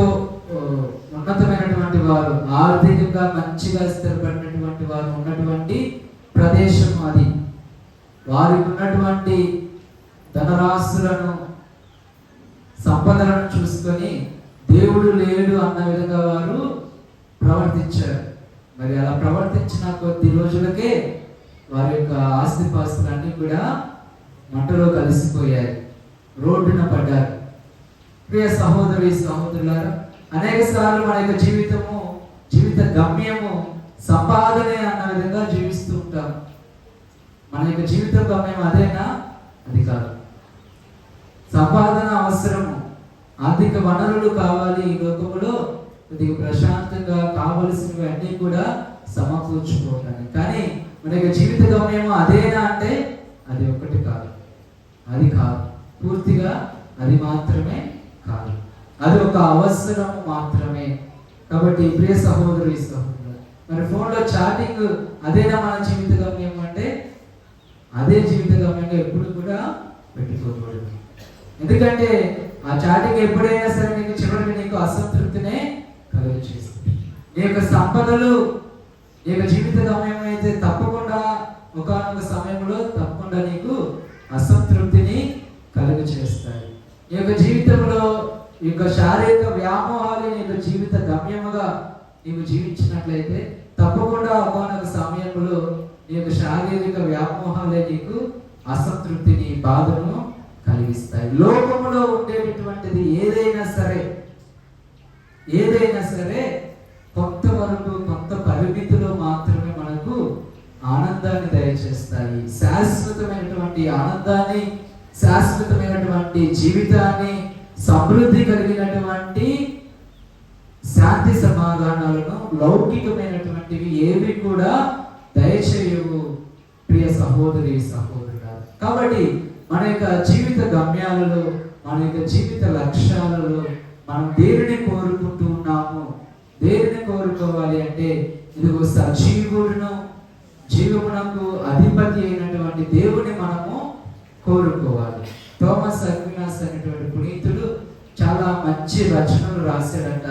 ఉన్నతమైనటువంటి వారు, ఆర్థికంగా మంచిగా స్థిరపడినటువంటి వారు ఉన్నటువంటి ప్రదేశం అది. వారికి ఉన్నటువంటి ధనరాశులను, సంపదలను చూసుకొని దేవుడు లేడు అన్న విధంగా వారు ప్రవర్తించారు. మరి అలా ప్రవర్తించిన కొద్ది రోజులకే వారి యొక్క ఆస్తిపాస్తులన్నీ కూడా మంటలో కలిసిపోయాయి, రోడ్డున పడ్డారు. ప్రియ సహోదరి సహోదరులారా, అనేక సార్లు మన యొక్క జీవిత గమ్యము సంపాదనే అన్న విధంగా జీవిస్తూ ఉంటాం. మన యొక్క జీవిత గమ్యం అదేనా? అది కాదు. సంపాదన అవసరము, ఆర్థిక వనరులు కావాలి ఈ లోకంలో, ఇది ప్రశాంతంగా కావలసినవి అన్నీ కూడా సమకూర్చుకోవటానికి. కానీ మన యొక్క జీవిత గమ్యము అదేనా అంటే అది ఒక్కటి కాదు, అది కాదు, పూర్తిగా అది మాత్రమే కాదు, అది ఒక అవసరం మాత్రమే. కాబట్టి ప్రియ సహోదరు మరి ఫోన్లో చాటింగ్ అదేనా మన జీవిత గమ్యం అంటే అదే జీవిత గమ్యంగా ఎప్పుడు కూడా పెట్టుకోకూడదు. ఎందుకంటే ఆ చాటింగ్ ఎప్పుడైనా సరే నీకు చివరికి నీకు అసంతృప్తినే కలుగజేస్తుంది. నీ యొక్క సంపదలు నీ యొక్క జీవిత గమ్యం అయితే తప్పకుండా ఒకానొక సమయంలో తప్పకుండా నీకు అసంతృప్తిని కలుగజేస్తాయి. నీ యొక్క జీవితంలో ఈ యొక్క శారీరక వ్యామోహాలు నీ యొక్క జీవిత గమ్యముగా నీవు జీవించినట్లయితే తప్పకుండా ఒకానొక సమయంలో నీ యొక్క శారీరక వ్యామోహాలే నీకు అసంతృప్తిని, బాధను కలిగిస్తాయి. లోకములో ఉండేటటువంటిది ఏదైనా సరే కొంతవరకు, కొంత పరిమితిలో మాత్రమే మనకు ఆనందాన్ని దయచేస్తాయి. శాశ్వతమైనటువంటి ఆనందాన్ని, శాశ్వతమైనటువంటి జీవితాన్ని, సమృద్ధి కలిగినటువంటి శాంతి సమాధానాలను లౌకికమైనటువంటివి ఏవి కూడా దయచేయవు. ప్రియ సహోదరి సహోదరుడా, కాబట్టి మన యొక్క జీవిత గమ్యాలలో, మన యొక్క జీవిత లక్ష్యాలలో మనం దేనిని కోరుకుంటూ ఉన్నాము? దేనిని కోరుకోవాలి అంటే ఇదిగో సజీవుడును జీవమునకు అధిపతి అయినటువంటి దేవుని మనము కోరుకోవాలి. థోమస్ అక్వినాస్ అనేటువంటి పునీతుడు చాలా మంచి రచనలు రాశాడంట.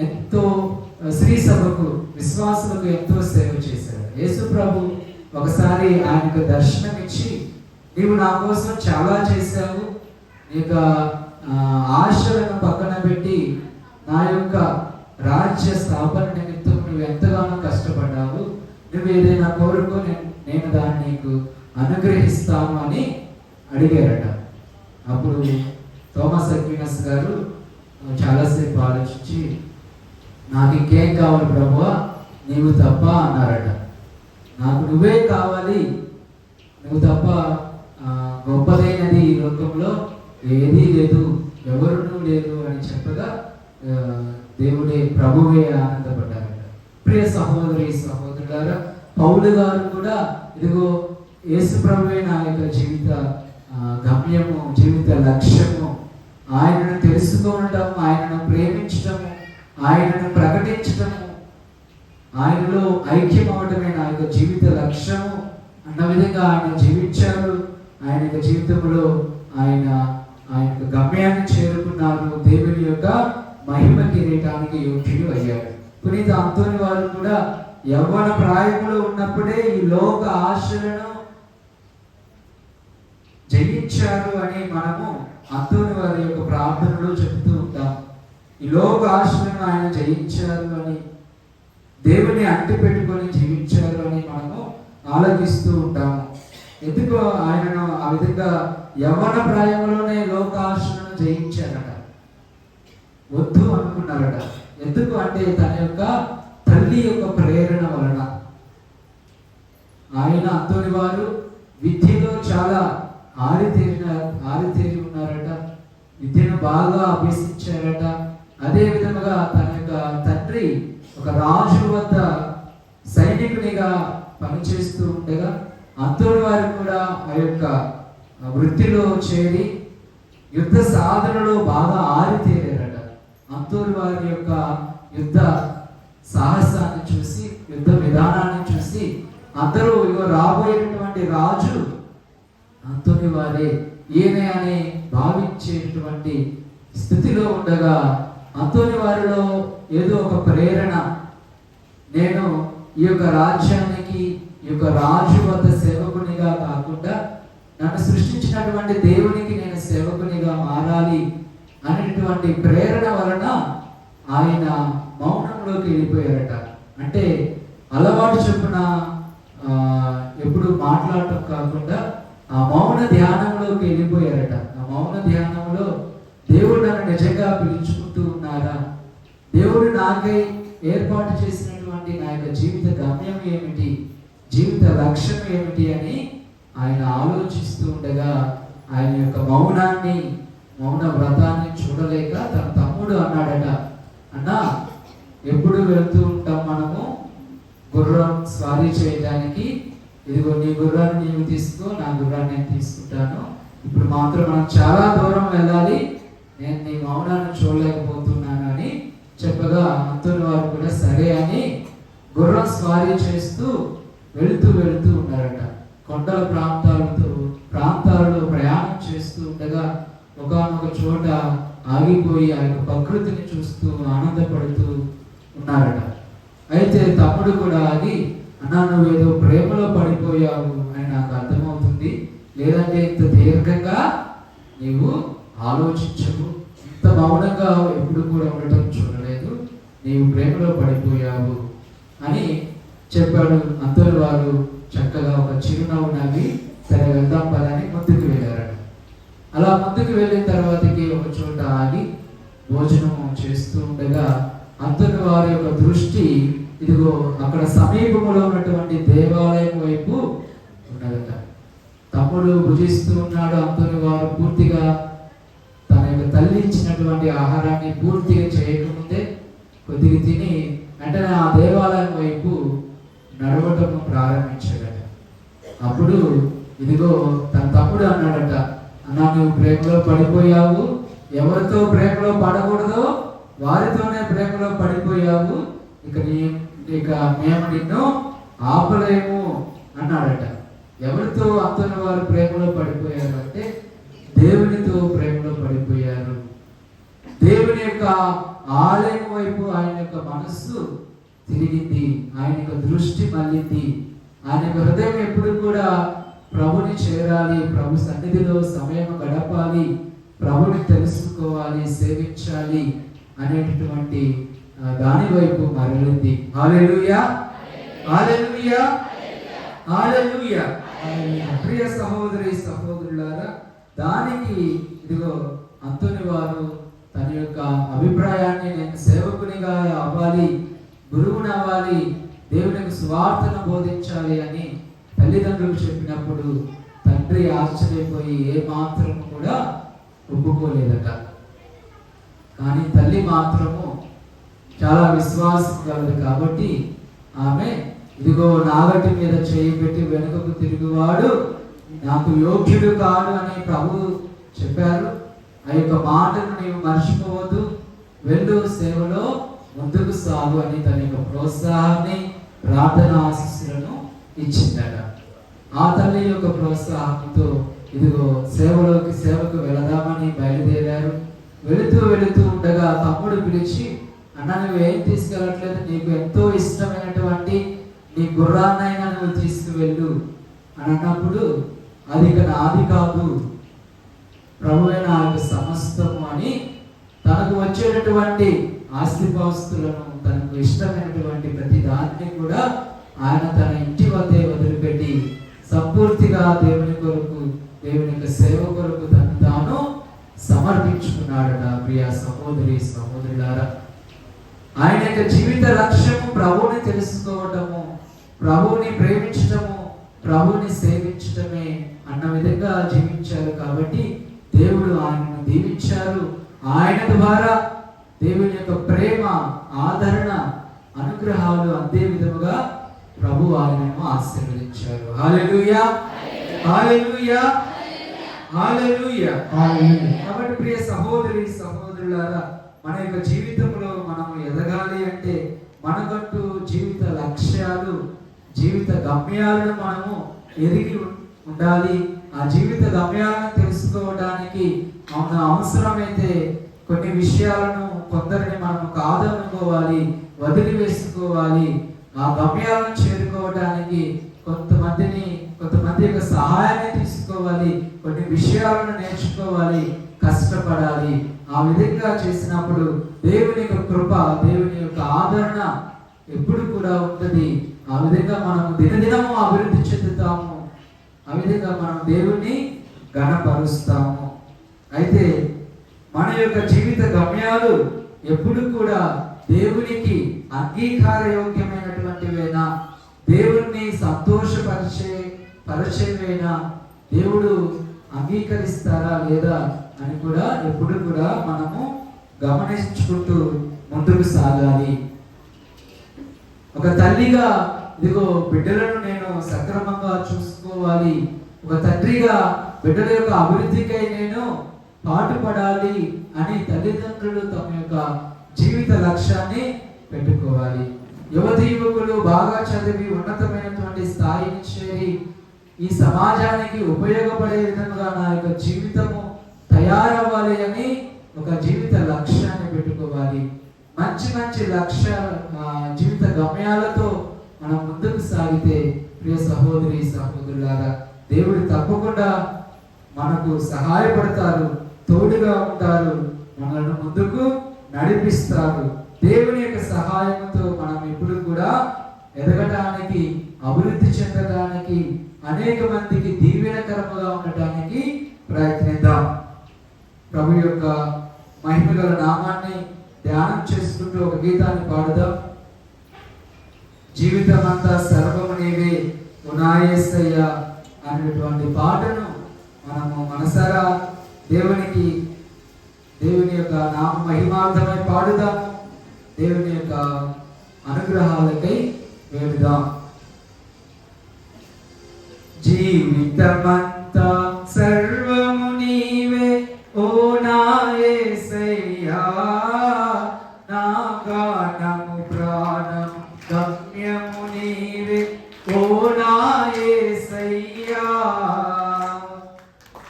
ఎంతో శ్రీ సభకు విశ్వాసులకు ఎంతో సేవ చేశాడు. యేసు ప్రభు ఒకసారి ఆయనకు దర్శనం ఇచ్చి, నీవు నా కోసం చాలా చేశావు, నీ యొక్క ఆశలను పక్కన పెట్టి నా యొక్క రాజ్య స్థాపన నిమిత్తం నువ్వు ఎంతగానో కష్టపడ్డావు, నువ్వు ఏదైనా కోరుకో, నేను దాన్ని నీకు అనుగ్రహిస్తాను అని అడిగారట. అప్పుడు థోమస్ అక్వినాస్ గారు చాలాసేపు ఆలోచించి, నాకు ఇంకేం కావాలి ప్రభువా, నీవు తప్ప అన్నారట. నాకు నువ్వే కావాలి, నువ్వు తప్ప గొప్పదైనది ఈ లోకంలో ఏదీ లేదు, ఎవరునూ లేదు అని చెప్పగా దేవుడే ప్రభువే ఆనందపడ్డారట. ప్రియ సహోదరి సహోదరులారా, పౌలు గారు కూడా ఇదిగో యేసు ప్రభువే నా యొక్క జీవిత గమ్యము, జీవిత లక్ష్యము, ఆయనను తెలుసుకోవటం, ఆయనను ప్రేమించటము, ఆయనను ప్రకటించటము, ఆయనలో ఐక్యం అవటమే నా యొక్క జీవిత లక్ష్యము అన్న విధంగా ఆయన జీవించారు. ఆయన యొక్క జీవితంలో ఆయన యొక్క గమ్యాన్ని చేరుకున్నారు. దేవుని యొక్క మహిమ కిరీటానికి యోగ్యుడు అయ్యాడు. పునీత అంతోని వారు కూడా యవ్వన ప్రాయంలో ఉన్నప్పుడే ఈ లోక ఆశలను జయించారు అని మనము అంతోని వారి యొక్క ప్రార్థనలో చెబుతూ ఉంటాం. ఈ లోక ఆశలను ఆయన జయించారు అని, దేవుని అంటి పెట్టుకొని జీవించారు అని మనము ఆలోచిస్తూ ఉంటాము. ఎందుకు ఆయనను ఆ విధంగా యవ్వన ప్రాయంలోనే లోక ఆశలను జయించారట, వద్దు అనుకున్నారట. ఎందుకు అంటే తన యొక్క తల్లి యొక్క ప్రేరణ వలన. ఆయన అంతోని వారు విద్యలో చాలా ఆరితేరి ఉన్నారట, విద్యను బాగా అభ్యసించారట. అదే విధముగా తన యొక్క తండ్రి ఒక రాజు వద్ద సైనికునిగా పనిచేస్తూ ఉండగా అంతోని వారు కూడా ఆ యొక్క వృత్తిలో చేరి యుద్ధ సాధనలో బాగా ఆరితేరారట. అంతోని వారి యొక్క యుద్ధ సాహసాన్ని చూసి, యుద్ధ విధానాన్ని చూసి అందరూ ఇగో రాబోయేటటువంటి రాజు అంతోని వారే, ఈయనే అని భావించేటటువంటి స్థితిలో ఉండగా అంతోని వారిలో ఏదో ఒక ప్రేరణ, నేను ఈ యొక్క రాజ్యానికి, ఈ యొక్క రాజు వద్ద సేవకునిగా కాకుండా నన్ను సృష్టించినటువంటి దేవునికి నేను సేవకునిగా మారాలి అనేటువంటి ప్రేరణ వలన ఆయన మౌనంలోకి వెళ్ళిపోయారట. అంటే అలవాటు చొప్పున ఎప్పుడు మాట్లాడటం కాకుండా ఆ మౌన ధ్యానంలోకి వెళ్ళిపోయారట. ఆ మౌన ధ్యానంలో దేవుడు నన్ను నిజంగా పిలుచుకుంటూ ఉన్నారా, దేవుడు నాకై ఏర్పాటు చేసినటువంటి నా యొక్క జీవిత గమ్యం ఏమిటి, జీవిత లక్ష్యం ఏమిటి అని ఆయన ఆలోచిస్తూ ఉండగా ఆయన యొక్క మౌన వ్రతాన్ని చూడలేక తన తమ్ముడు అన్నాడట, అన్నా ఎప్పుడు వెళ్తూ ఉంటాం మనము గుర్రం స్వారీ చేయడానికి, ఇదిగో నీ గుర్రాన్ని నీవు తీసుకో, నా గుర్రాన్ని నేను తీసుకుంటాను, ఇప్పుడు మాత్రం మనం చాలా దూరం వెళ్ళాలి, నేను నీ మౌనాన్ని చూడలేకపోతున్నాను అని చెప్పగా అంతోని వారు కూడా సరే అని గుర్రం స్వారీ చేస్తూ వెళుతూ ఉన్నారట. కొండల ప్రాంతాలలో ప్రయాణం చేస్తూ ఉండగా ఒకానొక చోట ఆగిపోయి ఆ యొక్క ప్రకృతిని చూస్తూ ఆనందపడుతూ ఉన్నారట. అయితే తమ్ముడు కూడా ఆగి, అన్నా నువ్వేదో ప్రేమలో పడిపోయావు అని నాకు అర్థమవుతుంది, లేదంటే ఇంత దీర్ఘంగా నీవు ఆలోచించవు, ఇంత మౌనంగా ఎప్పుడు కూడా ఉండటం చూడలేదు, నీవు ప్రేమలో పడిపోయావు అని చెప్పాడు. అంతలో వారు చక్కగా ఒక చిరునవ్వు నవ్వి సరే వెళ్దాం పదని ముందుకు వెళ్ళారట. అలా ముందుకు వెళ్ళిన తర్వాతకి ఒక చోట ఆగి భోజనము చేస్తూ ఉండగా అంతటి వారి యొక్క దృష్టి ఇదిగో అక్కడ సమీపంలో ఉన్నటువంటి దేవాలయం వైపు ఉన్నదట. తమ్ముడు భుజిస్తూ ఉన్నాడు. అంతటి వారు పూర్తిగా తన యొక్క తల్లి ఇచ్చినటువంటి ఆహారాన్ని పూర్తిగా చేయకముందే కొద్దిగా తిని వెంటనే ఆ దేవాలయం వైపు నడవటం ప్రారంభించాడట. అప్పుడు ఇదిగో తన తమ్ముడు అన్నాడట, అన్నా నువ్వు ప్రేమలో పడిపోయావు, ఎవరితో ప్రేమలో పడకూడదో వారితోనే ప్రేమలో పడిపోయావు, ఇక మేము నిన్ను ఆపలేము అన్నాడట. ఎవరితో అంతని వారు ప్రేమలో పడిపోయారు అంటే దేవునితో ప్రేమలో పడిపోయారు. దేవుని యొక్క ఆలయం వైపు ఆయన యొక్క మనస్సు తిరిగింది, ఆయన యొక్క దృష్టి మళ్ళింది. ఆయన యొక్క హృదయం ఎప్పుడు కూడా ప్రభుని చేరాలి, ప్రభు సన్నిధిలో సమయం గడపాలి, ప్రభుని తెలుసుకోవాలి, సేవించాలి అనేటటువంటి దాని వైపు మరలింది. హల్లెలూయా, హల్లెలూయా, హల్లెలూయా. ప్రియ సహోదరి సహోదరులారా, దానికి ఇదిగో అంతోని వారు తన యొక్క అభిప్రాయాన్ని, నేను సేవకునిగా అవ్వాలి, గురువుని అవ్వాలి, దేవునికి సువార్తను బోధించాలి అని తల్లిదండ్రులు చెప్పినప్పుడు తండ్రి ఆశ్చర్యపోయి ఏ మాత్రం కూడా ఒప్పుకోలేదట. కానీ తల్లి మాత్రము చాలా విశ్వాసం కలదు కాబట్టి ఆమె ఇదిగో నాగటి మీద చేయి పెట్టి వెనుకకు తిరుగువాడు నాకు యోగ్యుడు కాడు అని ప్రభు చెప్పారు. ఆ యొక్క మాటను నీవు మర్చిపోవద్దు, వెళ్ళు, సేవలో ముందుకు సాగు అని తన యొక్క ప్రోత్సాహాన్ని, ప్రార్థన ఆశీస్సులను ఇచ్చిందట. ఆ తల్లి యొక్క ప్రోత్సాహంతో ఇదిగో సేవకు వెళదామని బయలుదేరారు. వెళుతూ ఉండగా తమ్ముడు పిలిచి, అన్న నువ్వు ఏం తీసుకెళ్ళట్లేదు, నీకు ఎంతో ఇష్టమైనటువంటి నీ గుర్రాన్నైనా నువ్వు తీసుకువెళ్ళు అని అన్నప్పుడు, అది ఇక నాది కాదు, ప్రభువే నా యొక్క సమస్తము అని తనకు వచ్చేటటువంటి ఆస్తిపాస్తులను, తనకు ఇష్టమైనటువంటి ప్రతి దాన్ని కూడా ఆయన తన ఇంటి వద్దే వదిలిపెట్టి సంపూర్తిగా దేవుని కొరకు, దేవుని యొక్క సేవ కొరకు తను తాను సమర్పించుకున్నాడట. ప్రియ సహోదరి సహోదరులారా, ఆయన యొక్క జీవిత లక్ష్యము ప్రభువుని తెలుసుకోవటము, ప్రభువుని ప్రేమించటము, ప్రభువుని సేవించటమే అన్న విధంగా జీవించారు. కాబట్టి దేవుడు ఆయనను దీవించారు. ఆయన ద్వారా దేవుని యొక్క ప్రేమ, ఆదరణ, అనుగ్రహాలు అందే విధముగా ప్రభు ఆయనను ఆశీర్వదించారు. హల్లెలూయా, హల్లెలూయా, హల్లెలూయా. కాబట్టి ప్రియ సహోదరి సహోదరులారా, మన యొక్క జీవితంలో మనం ఎదగాలి అంటే మనకంటూ జీవిత లక్ష్యాలు, జీవిత గమ్యాలను మనము ఎరిగి ఉండాలి. ఆ జీవిత గమ్యాలను తెలుసుకోవడానికి మన అవసరమైతే కొన్ని విషయాలను, కొందరిని మనం కాదనుకోవాలి, వదిలివేసుకోవాలి. ఆ గమ్యాలను చేరుకోవడానికి కొంతమంది యొక్క సహాయాన్ని తీసుకోవాలి, కొన్ని విషయాలను నేర్చుకోవాలి, కష్టపడాలి. ఆ విధంగా చేసినప్పుడు దేవుని యొక్క కృప, దేవుని యొక్క ఆదరణ ఎప్పుడు కూడా ఉంటుంది. ఆ విధంగా మనం దినదినము అభివృద్ధి చెందుతాము. ఆ విధంగా మనం దేవుణ్ణి ఘనపరుస్తాము. అయితే మన యొక్క జీవిత గమ్యాలు ఎప్పుడు కూడా దేవునికి అంగీకారయోగ్యమైనటువంటివేనా, దేవుణ్ణి సంతోషపరిచేవేనా, దేవుడు అంగీకరిస్తారా లేదా అని కూడా ఎప్పుడు కూడా మనము గమనించుకుంటూ ముందుకు సాగాలి. ఒక తల్లిగా ఇదిగో బిడ్డలను నేను సక్రమంగా చూసుకోవాలి, ఒక తండ్రిగా బిడ్డల యొక్క అభివృద్ధికై నేను పాటుపడాలి అని తల్లిదండ్రులు తమ యొక్క జీవిత లక్ష్యాన్ని పెట్టుకోవాలి. యువతి యువకులు బాగా చదివి ఉన్నతమైనటువంటి స్థాయిని చేరి ఈ సమాజానికి ఉపయోగపడే విధంగా నా యొక్క జీవితము తయారవ్వాలి అని ఒక జీవిత లక్ష్యాన్ని పెట్టుకోవాలి. మంచి మంచి జీవిత గమ్యాలతో మనం ముందుకు సాగితే ప్రియ సహోదరి సహోదరులారా, దేవుడు తప్పకుండా మనకు సహాయపడతారు, తోడుగా ఉంటారు, మనల్ని ముందుకు నడిపిస్తారు. దేవుని యొక్క సహాయంతో మనం ఎప్పుడు కూడా ఎదగటానికి, అభివృద్ధి చెందడానికి, అనేక మందికి దీవెనకరముగా ఉండటానికి ప్రయత్నిద్దాం. ప్రభు యొక్క మహిమగల నామాన్ని ధ్యానం చేసుకుంటూ ఒక గీతాన్ని పాడుదాం. జీవితం అంతా సర్వము నీవే ఉనాయేసయ్య అనేటువంటి పాటను మనము మనసారా దేవుని యొక్క నామ మహిమార్థమై పాడుదాము. దేవుని యొక్క అనుగ్రహాలకై వేడుదాం. జీవితమంతా సర్వము నీవే ఓ నా యేసయ్యా, నా గానము ప్రాణము గమ్యము నీవే ఓ నా యేసయ్యా.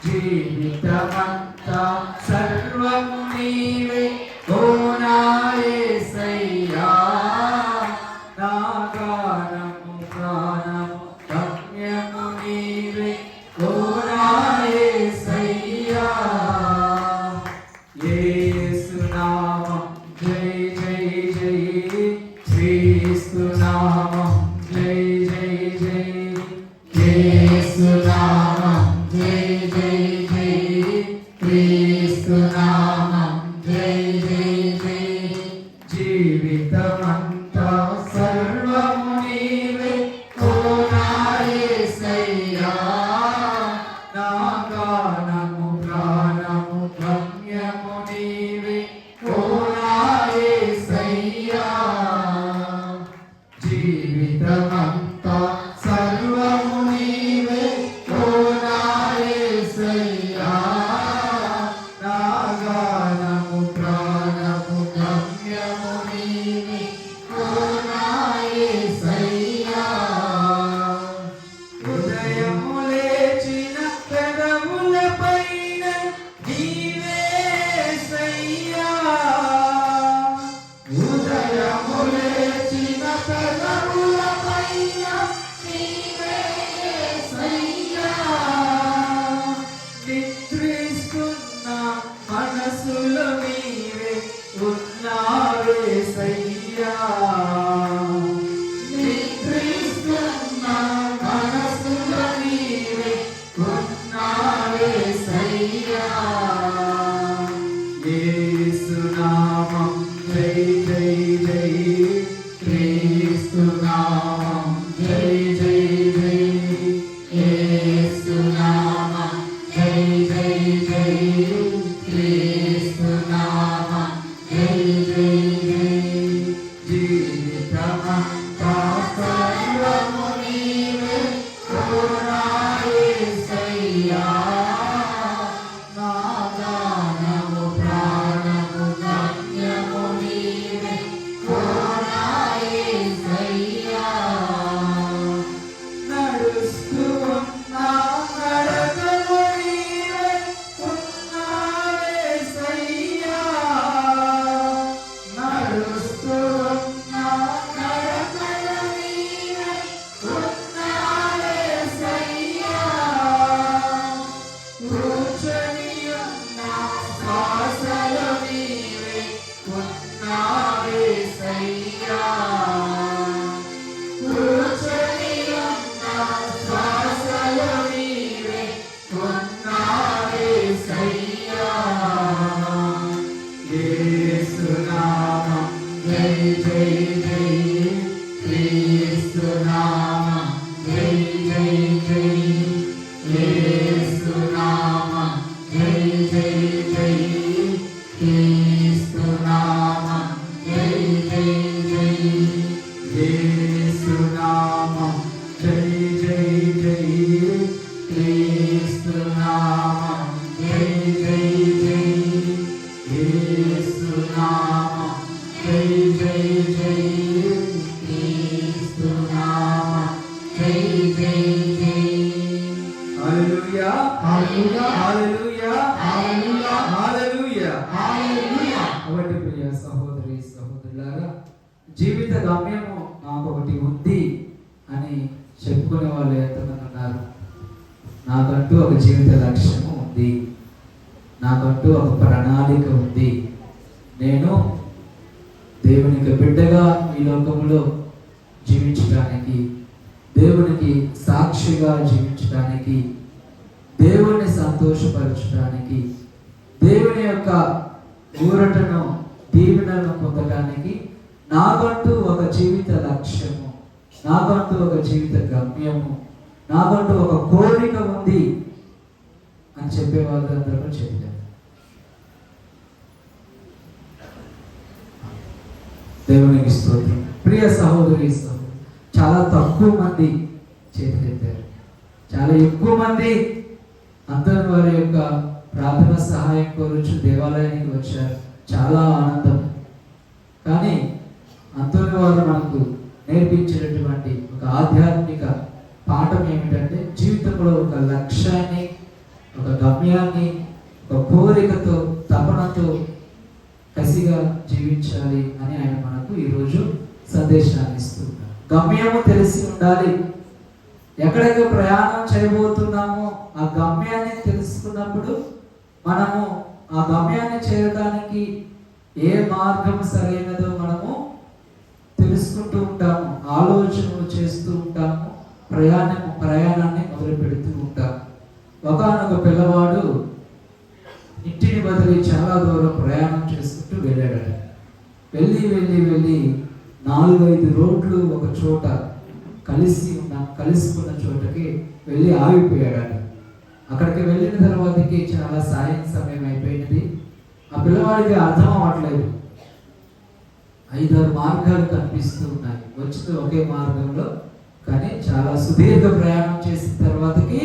జీవితమంతా సర్వము నీవే ఓ నా యేసయ్యా, నా గానము ప్రాణము గమ్యము నీవే ఓ నా యేసయ్యా. యేసు నామం జై జై జై, క్రీస్తు నామం జై జై జై, యేసు నామం జై జై జై, క్రీస్తు నామం జై జై జై. జీవితమంతా సర్వము నీవే ఓ నా యేసయ్యా, నా గానము ప్రాణము గమ్యము నీవే ఓ నా యేసయ్యా. జీవితమంతా సర్వము నీవే ఓ నా యేసయ్యా, నా గానము ప్రాణము గమ్యము నీవే ఓ నా యేసయ్యా. ఉదయము లేచిన పెదవులపైన నీవే యేసయ్యా, ఉదయము లేచిన పెదవులపైన నీవే యేసయ్యా. నిద్రిస్తున్న మనసులో నీవే ఉన్నావేసయ్యా, నిద్రిస్తున్న మనసులో నీవే ఉన్నావేసయ్యా. యేసు నామం జై జై జై, క్రీస్తు నామం జై జై జై, యేసు నామం జై జై జై, క్రీస్తు నామం జై జై జై. జీవితమంతా సర్వము నీవే ఓ నా యేసయ్యా, నా గానము ప్రాణము గమ్యము నీవే ఓ నా యేసయ్యా. నడుస్తూ ఉన్నా నడకలో నీవే ఉన్నావేసయ్యా, నడుస్తూ ఉన్నా నడకలో నీవే ఉన్నావేసయ్యా. కూర్చొని ఉన్న శ్వాసలో నీవే ఉన్నావేసయ్యా, కూర్చొని ఉన్న శ్వాసలో నీవే ఉన్నావేసయ్యా. యేసు నామం జై జై జై, క్రీస్తు నామం జై జై జై, యేసు నామం జై జై జై, క్రీస్తు నామం జై జై జై, యేసు నామం జై జై జై, క్రీస్తు నామం జై జై జై, యేసు నామం జై జై జై, క్రీస్తు నామం జై జై జై. హల్లెలూయా హల్లెలూయా హల్లెలూయా హల్లెలూయా హల్లెలూయా హల్లెలూయా. కాబట్టి ప్రియ సహోదరి సహోదరులారా, జీవిత గమ్యము నాకు ఒకటి ఉంది అని చెప్పుకునే వాళ్ళు ఎంతమంది ఉన్నారు? నాకంటూ ఒక జీవిత లక్ష్యము ఉంది, నాకంటూ ఒక ప్రణాళిక ఉంది, నేను దేవునికి బిడ్డగా ఈ లోకంలో జీవించడానికి, దేవునికి సాక్షిగా జీవించడానికి, దేవుణ్ణి సంతోషపరచడానికి, దేవుని యొక్క ఊరటను దీవెనను పొందడానికి నాకంటూ ఒక జీవిత లక్ష్యము, నాకంటూ ఒక జీవిత గమ్యము, నాకంటూ ఒక కోరిక ఉంది అని చెప్పే వాళ్ళందరూ చెప్పారు. దేవునికి స్తోత్రం. ప్రియ సహోదరి సహోదరు, చాలా తక్కువ మంది చేతులెత్తారు. చాలా ఎక్కువ మంది అంతోని వారి యొక్క ప్రార్థన సహాయం కోరుచు దేవాలయానికి వచ్చారు. చాలా ఆనందం. కానీ అంతోని వారు మనకు నేర్పించినటువంటి ఒక ఆధ్యాత్మిక పాఠం ఏమిటంటే, జీవితంలో ఒక లక్ష్యాన్ని, ఒక గమ్యాన్ని, ఒక కోరికతో, తపనతో కసిగా జీవించాలి అని ఆయన మనకు ఈరోజు సందేశాన్ని ఇస్తున్నారు. గమ్యము తెలిసి ఉండాలి. ఎక్కడికి ప్రయాణం చేయబోతున్నామో ఆ గమ్యాన్ని తెలుసుకున్నప్పుడు మనము ఆ గమ్యాన్ని చేరడానికి ఏ మార్గం సరైనదో మనము తెలుసుకుంటూ ఉంటాము, ఆలోచనలు చేస్తూ ఉంటాము, ప్రయాణాన్ని మొదలు పెడుతూ ఉంటాము. ఒకానొక పిల్లవాడు ఇంటిని బదిలి చాలా దూరం ప్రయాణం చేసుకుంటూ వెళ్ళాడట. వెళ్ళి 4-5 రోడ్లు ఒక చోట కలుసుకున్న చోటకి వెళ్ళి ఆగిపోయాడట. అక్కడికి వెళ్ళిన తర్వాతకి చాలా సాయం సమయం అయిపోయినది. ఆ పిల్లవాడికి అర్థం అవ్వట్లేదు. 5-6 మార్గాలు కనిపిస్తూ ఉన్నాయి. వచ్చింది ఒకే మార్గంలో, కానీ చాలా సుదీర్ఘ ప్రయాణం చేసిన తర్వాతకి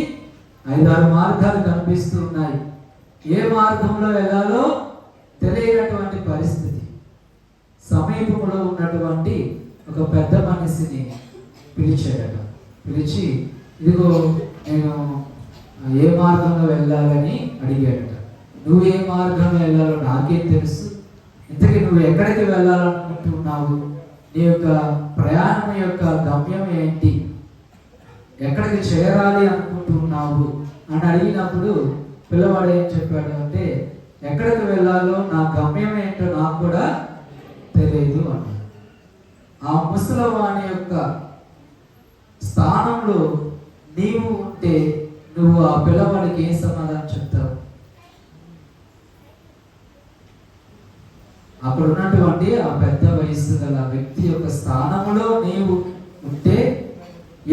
5-6 మార్గాలు కనిపిస్తూ ఉన్నాయి. ఏ మార్గంలో వెళ్ళాలో తెలియనటువంటి పరిస్థితి. సమీపంలో ఉన్నటువంటి ఒక పెద్ద మనిషిని పిలిచాడట. పిలిచి, ఇదిగో నేను ఏ మార్గంలో వెళ్ళాలని అడిగాడట. నువ్వు ఏ మార్గంలో వెళ్ళాలో నాకేం తెలుసు, ఇంతకీ నువ్వు ఎక్కడికి వెళ్ళాలనుకుంటున్నావు, నీ యొక్క ప్రయాణం యొక్క గమ్యం ఏంటి, ఎక్కడికి చేరాలి అనుకుంటున్నావు అని అడిగినప్పుడు పిల్లవాడు ఏం చెప్పాడు అంటే, ఎక్కడికి వెళ్ళాలో నా గమ్యం ఏంటో నాకు కూడా తెలియదు అన్నాడు. ఆ ముసలవాణి యొక్క స్థానంలో నీవు ఉంటే నువ్వు ఆ పిల్లవాడికి ఏం సమాధానం చెప్తావు? అక్కడ ఉన్నటువంటి ఆ పెద్ద వయస్సు గల వ్యక్తి యొక్క స్థానంలో నీవు ఉంటే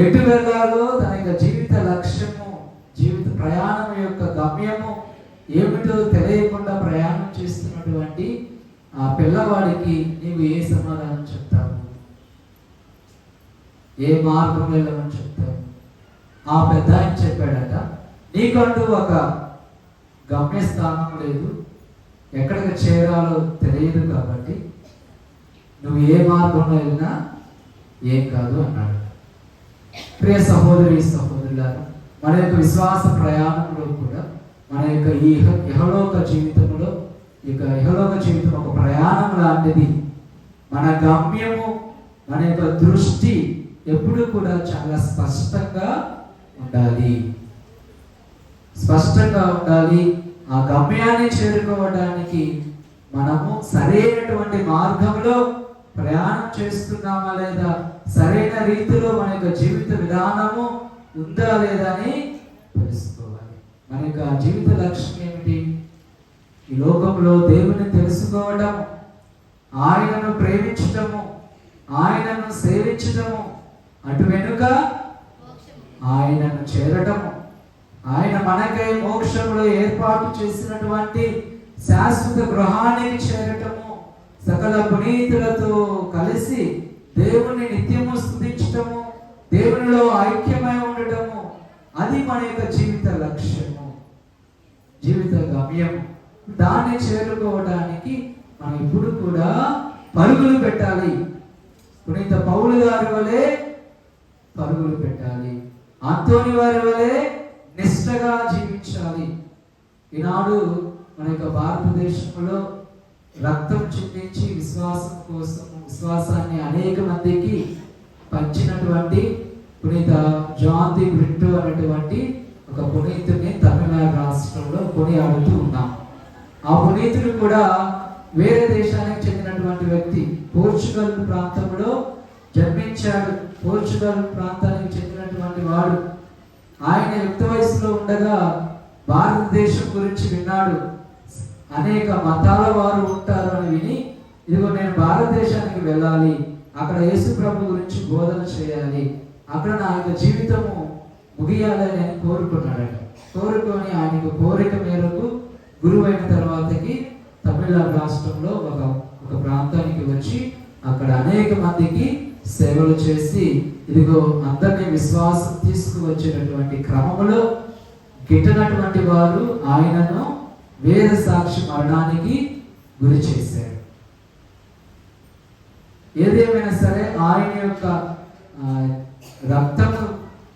ఎటు వెళ్ళాలో తన యొక్క జీవిత లక్ష్యము, జీవిత ప్రయాణం యొక్క గమ్యము ఏమిటో తెలియకుండా ప్రయాణం చేస్తున్నటువంటి ఆ పిల్లవాడికి నీవు ఏ సమాధానం చెప్తావు? ఏ మార్గం వెళ్ళమని చెప్తావు? ఆ పెద్ద ఆయన చెప్పాడట, నీకంటూ ఒక గమ్యస్థానం లేదు, ఎక్కడికి చేరాలో తెలియదు కాబట్టి నువ్వు ఏ మార్గంలో వెళ్ళినా ఏం కాదు అన్నాడు. ప్రియ సహోదరులారా, మన యొక్క విశ్వాస ప్రయాణంలో కూడా మన యొక్క ఈ ఇహలోక జీవితంలో ఇహలోక జీవితం ఒక ప్రయాణం లాంటిది. మన గమ్యము, మన యొక్క దృష్టి ఎప్పుడు కూడా చాలా స్పష్టంగా ఉండాలి. ఆ గమ్యాన్ని చేరుకోవడానికి మనము సరైనటువంటి మార్గంలో ప్రయాణం చేస్తున్నామా లేదా, సరైన రీతిలో మన యొక్క జీవిత విధానము ఉందా లేదా అని తెలుసుకోవాలి. మన యొక్క జీవిత లక్ష్యం ఏమిటి? ఈ లోకంలో దేవుని తెలుసుకోవడం, ఆయనను ప్రేమించటము, ఆయనను సేవించటము, అటు వెనుక ఆయనను చేరటము, ఆయన మనకై మోక్షంలో ఏర్పాటు చేసినటువంటి శాశ్వత గృహానికి చేరటము, సకల పునీతులతో కలిసి దేవుని నిత్యము స్తుతించటము, దేవునిలో ఐక్యమై ఉండటము, అది మన యొక్క జీవిత లక్ష్యము, జీవిత గమ్యము. దాన్ని చేరుకోవడానికి మనం ఇప్పుడు కూడా పరుగులు పెట్టాలి. పునీత పౌలు గారి వలె పరుగులు పెట్టాలి. అంతోని వారి వలె నిష్ఠగా జీవించాలి. ఈనాడు మన యొక్క భారతదేశంలో రక్తం చిందించి విశ్వాసం కోసం విశ్వాసాన్ని అనేక మందికి పంచినటువంటి పునీత జాన్ ది బ్రిట్టో అనేటువంటి ఒక పునీతుడిని తమిళనాడు రాష్ట్రంలో కొనియాడుతూ ఉన్నాం. ఆ పునీతుడు కూడా వేరే దేశానికి చెందినటువంటి వ్యక్తి. పోర్చుగల్ ప్రాంతంలో జన్మించాడు. పోర్చుగల్ ప్రాంతానికి చెందినటువంటి వాడు. ఆయన యుక్త వయసులో ఉండగా భారతదేశం గురించి విన్నాడు. అనేక మతాల వారు ఉంటారు అని విని, ఇదిగో నేను భారతదేశానికి వెళ్ళాలి, అక్కడ యేసు ప్రభు గురించి బోధన చేయాలి, అక్కడ నా యొక్క జీవితము ముగియాలని అని కోరుకున్నాడట. కోరుకొని ఆయన కోరిక మేరకు గురువైన తర్వాతకి తమిళనాడు రాష్ట్రంలో ఒక ప్రాంతానికి వచ్చి అక్కడ అనేక మందికి సేవలు చేసి ఇదిగో అందరినీ విశ్వాసం తీసుకువచ్చేటటువంటి క్రమంలో గిట్టనటువంటి వారు ఆయనను వేద సాక్షి మరణానికి గురి చేశారు. ఏదేమైనా సరే ఆయన యొక్క రక్తము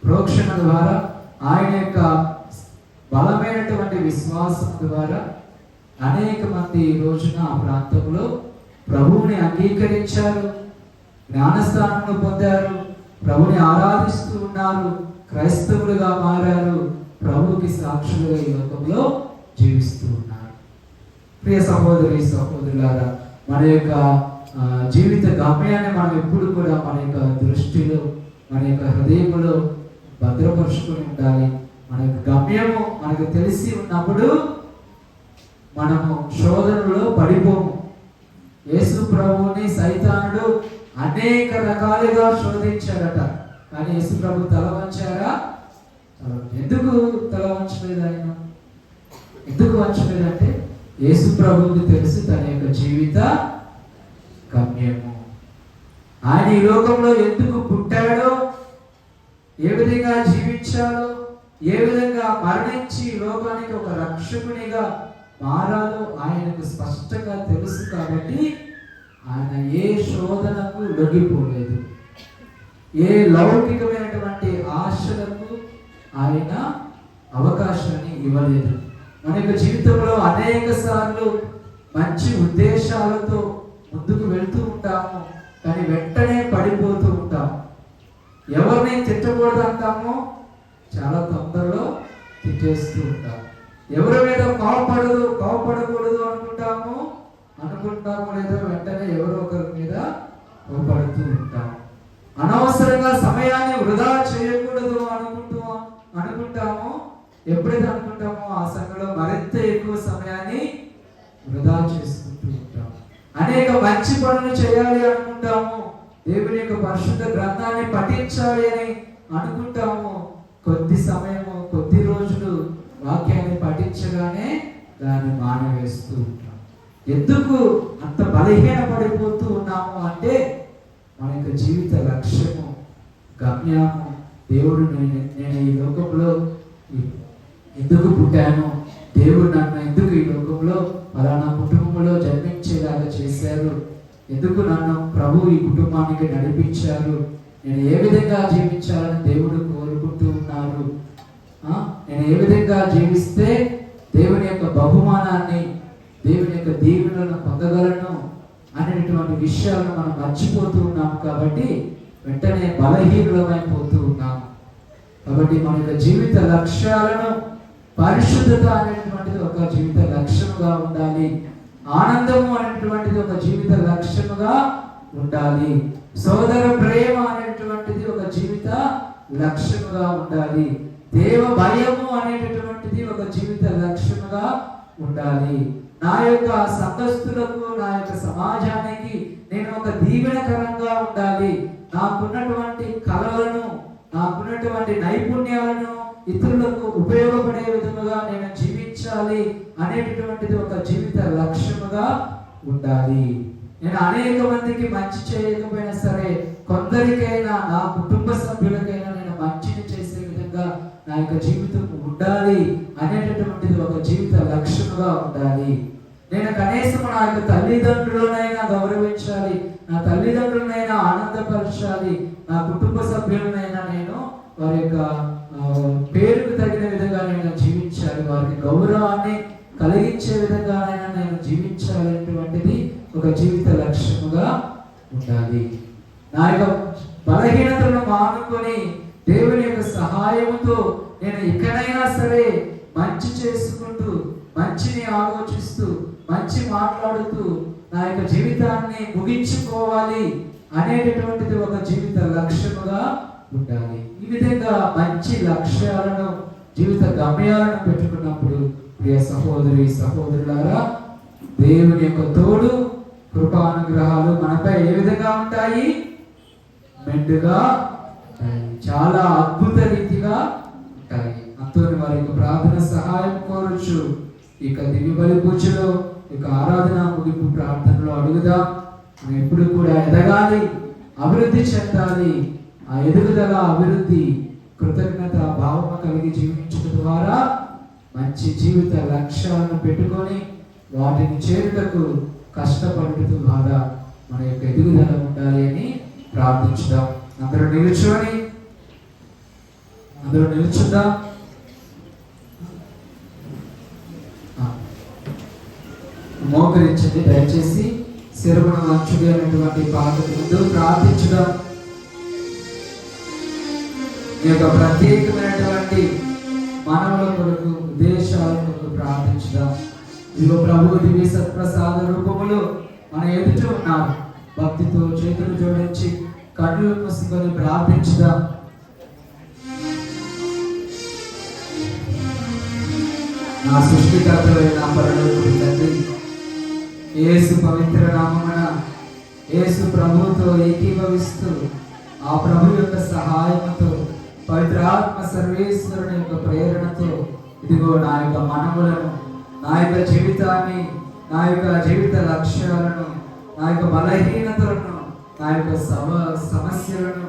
ప్రోక్షణ ద్వారా, ఆయన యొక్క బలమైనటువంటి విశ్వాసం ద్వారా అనేక మంది ఈ రోజున ఆ ప్రాంతంలో ప్రభువుని అంగీకరించారు, జ్ఞానస్థానంలో పొందారు, ప్రభుని ఆరాధిస్తూ ఉన్నారు, క్రైస్తవులుగా మారారు, ప్రభువుకి సాక్షులుగా ఈ లోకంలో జీవిస్తూ ఉన్నారు. ప్రియ సహోదరి సహోదరులారా, మన యొక్క జీవిత గమ్యాన్ని మనం ఎప్పుడు కూడా మన యొక్క దృష్టిలో, మన యొక్క హృదయంలో భద్రపరుచుకొని ఉండాలి. మన యొక్క గమ్యము మనకు తెలిసి ఉన్నప్పుడు మనము శోధనలో పడిపోము. యేసు ప్రభువుని సైతానుడు అనేక రకాలుగా శోధించాడట, కానీ యేసు ప్రభు తల వంచారా? ఎందుకు తల వంచలేదు? ఆయన ఎందుకు వంచలేదంటే యేసు ప్రభువుకి తెలుసు తన యొక్క జీవిత గమ్యము. ఆయన ఈ లోకంలో ఎందుకు పుట్టాడో, ఏ విధంగా జీవించాలో, ఏ విధంగా మరణించి లోకానికి ఒక రక్షకునిగా మారాలో ఆయనకు స్పష్టంగా తెలుసు. కాబట్టి ఆయన ఏ శోధనకు లొంగిపోలేదు, ఏ లౌకికమైనటువంటి ఆశలకు ఆయన అవకాశాన్ని ఇవ్వలేదు. మన యొక్క జీవితంలో అనేక సార్లు మంచి ఉద్దేశాలతో ముందుకు వెళ్తూ ఉంటాము, కానీ వెంటనే పడిపోతూ ఉంటాము. ఎవరిని తిట్టకూడదు అంటామో చాలా తొందరలో తిట్టేస్తూ ఉంటాము. ఎవరి మీద కోపపడకూడదు అనుకుంటాము లేదా వెంటనే ఎవరో ఒకరి మీద కోపడుతూ ఉంటాము. అనవసరంగా సమయాన్ని వృధా చేయకూడదు అనుకుంటాము. ఎప్పుడైతే అనుకుంటామో ఆ సమయంలో మరింత ఎక్కువ సమయాన్ని వృధా చేసుకుంటూ ఉంటాము. అనేక మంచి పనులు చేయాలి అనుకుంటాము, దేవుని యొక్క పరిశుద్ధ గ్రంథాన్ని పఠించాలి అని అనుకుంటాము. కొద్ది సమయము, కొద్ది రోజులు వాక్యాన్ని పఠించగానే దాన్ని మానవేస్తూ ఉంటాం. ఎందుకు అంత బలహీన పడిపోతూ ఉన్నాము అంటే మన యొక్క జీవిత లక్ష్యము, గమ్యము, దేవుడు నేను ఈ లోకంలో ఎందుకు పుట్టాను, దేవుడు నన్ను ఎందుకు ఈ లోకంలో ఫలానా కుటుంబంలో జన్మించేలాగా చేశారు, ఎందుకు నన్ను ప్రభు ఈ కుటుంబానికి నడిపించారు, నేను ఏ విధంగా జీవించాలని దేవుడు కోరుకుంటూ ఉన్నారు, నేను ఏ విధంగా జీవిస్తే దేవుని యొక్క బహుమానాన్ని, దేవుని యొక్క దీవెనలను పొందగలను అనేటువంటి విషయాలను మనం మర్చిపోతూ ఉన్నాము. కాబట్టి వెంటనే బలహీనులమైపోతూ ఉన్నాము. కాబట్టి మన యొక్క జీవిత లక్ష్యాలను, పరిశుద్ధత అనేటువంటిది ఒక జీవిత లక్ష్యముగా ఉండాలి, ఆనందము అనేటువంటిది ఒక జీవిత లక్ష్యముగా ఉండాలి, సోదర ప్రేమ అనేటువంటిది ఒక జీవిత లక్ష్యముగా ఉండాలి, దేవ భయము అనేటటువంటిది ఒక జీవిత లక్ష్యముగా ఉండాలి. నా యొక్క సంఘస్థులకు, నా యొక్క సమాజానికి నేను ఒక దీవెనకరంగా ఉండాలి, నాకున్నటువంటి కళలను, నాకున్నటువంటి నైపుణ్యాలను ఇతరులకు ఉపయోగపడే విధముగా నేను జీవించాలి అనేటటువంటిది ఒక జీవిత లక్ష్యముగా ఉండాలి. నేను అనేక మందికి మంచి చేయకపోయినా సరే, కొందరికైనా, నా కుటుంబ సభ్యులకైనా నేను మంచిని చేసే విధంగా నా యొక్క జీవితం ఉండాలి అనేటటువంటిది ఒక జీవిత లక్ష్యముగా ఉండాలి. నేను కనీసం నా యొక్క తల్లిదండ్రులనైనా గౌరవించాలి, నా తల్లిదండ్రులనైనా ఆనందపరచాలి, నా కుటుంబ సభ్యులనైనా నేను వారి యొక్క పేరుకు తగిన విధంగా నేను జీవించాలి, వారికి గౌరవాన్ని కలిగించే విధంగానైనా నేను జీవించాలి అనేటువంటిది ఒక జీవిత లక్ష్యముగా ఉండాలి. నా యొక్క బలహీనతలను మానుకొని దేవుని యొక్క సహాయముతో నేను ఎక్కడైనా సరే మంచి చేసుకుంటూ, మంచిని ఆలోచిస్తూ, మంచి మాట్లాడుతూ నా యొక్క జీవితాన్ని ముగించుకోవాలి అనేటటువంటిది ఒక జీవిత లక్ష్యముగా ఉండాలి. ఈ విధంగా మంచి లక్ష్యాలను, జీవిత గమ్యాలను పెట్టుకున్నప్పుడు ప్రియ సహోదరి సహోదరులారా, దేవుని యొక్క తోడు, కృపానుగ్రహాలు మనపై ఏ విధంగా ఉంటాయి? మెండుగా ఉంటాయి, చాలా అద్భుత రీతిగా ఉంటాయి. అంతోని వారి యొక్క ప్రార్థన సహాయం కోరచ్చు. ఇక దివ్య బలి పూజలో, ఇక ఆరాధన ముగింపు ప్రార్థనలో అడుగుదాం. మనం ఎప్పుడు కూడా ఎదగాలి, అభివృద్ధి చెందాలి. ఆ ఎదుగుదల, అభివృద్ధి, కృతజ్ఞత భావము కలిగి జీవించడం ద్వారా మంచి జీవిత లక్ష్యాలను పెట్టుకొని వాటిని చేరుటకు కష్టపడుతూ ద్వారా మన యొక్క ఎదుగుదల ఉండాలి అని ప్రార్థించుదాం. అందరూ నిలుచుందాం. మోకరించండి దయచేసి. శిరమును వంచుడి అనేటువంటి పాటకు ముందు ప్రార్థించుదాం. ఈ యొక్క ప్రత్యేకమైనటువంటి మానవుల కొరకు, ఉద్దేశాల కొరకు ప్రార్థించుదాం. ఇదిగో ప్రభువు దివ్య సత్ప్రసాద రూపములు మన ఎదుట ఉన్నారు. భక్తితో చేతులు జోడించి కళ్ళు మూసుకొని ప్రార్థించుదాం. నా సృష్టికర్తలైన పరలోకపు తండ్రి, యేసు పవిత్ర నామమున యేసు ప్రభువుతో ఏకీభవిస్తూ ఆ ప్రభు యొక్క సహాయంతో పవిత్రాత్మ సర్వేశ్వరుని యొక్క ప్రేరణతో ఇదిగో నా యొక్క మనములను, నా యొక్క జీవితాన్ని, నా యొక్క జీవిత లక్ష్యాలను, నా యొక్క బలహీనతలను, నా యొక్క సమస్యలను,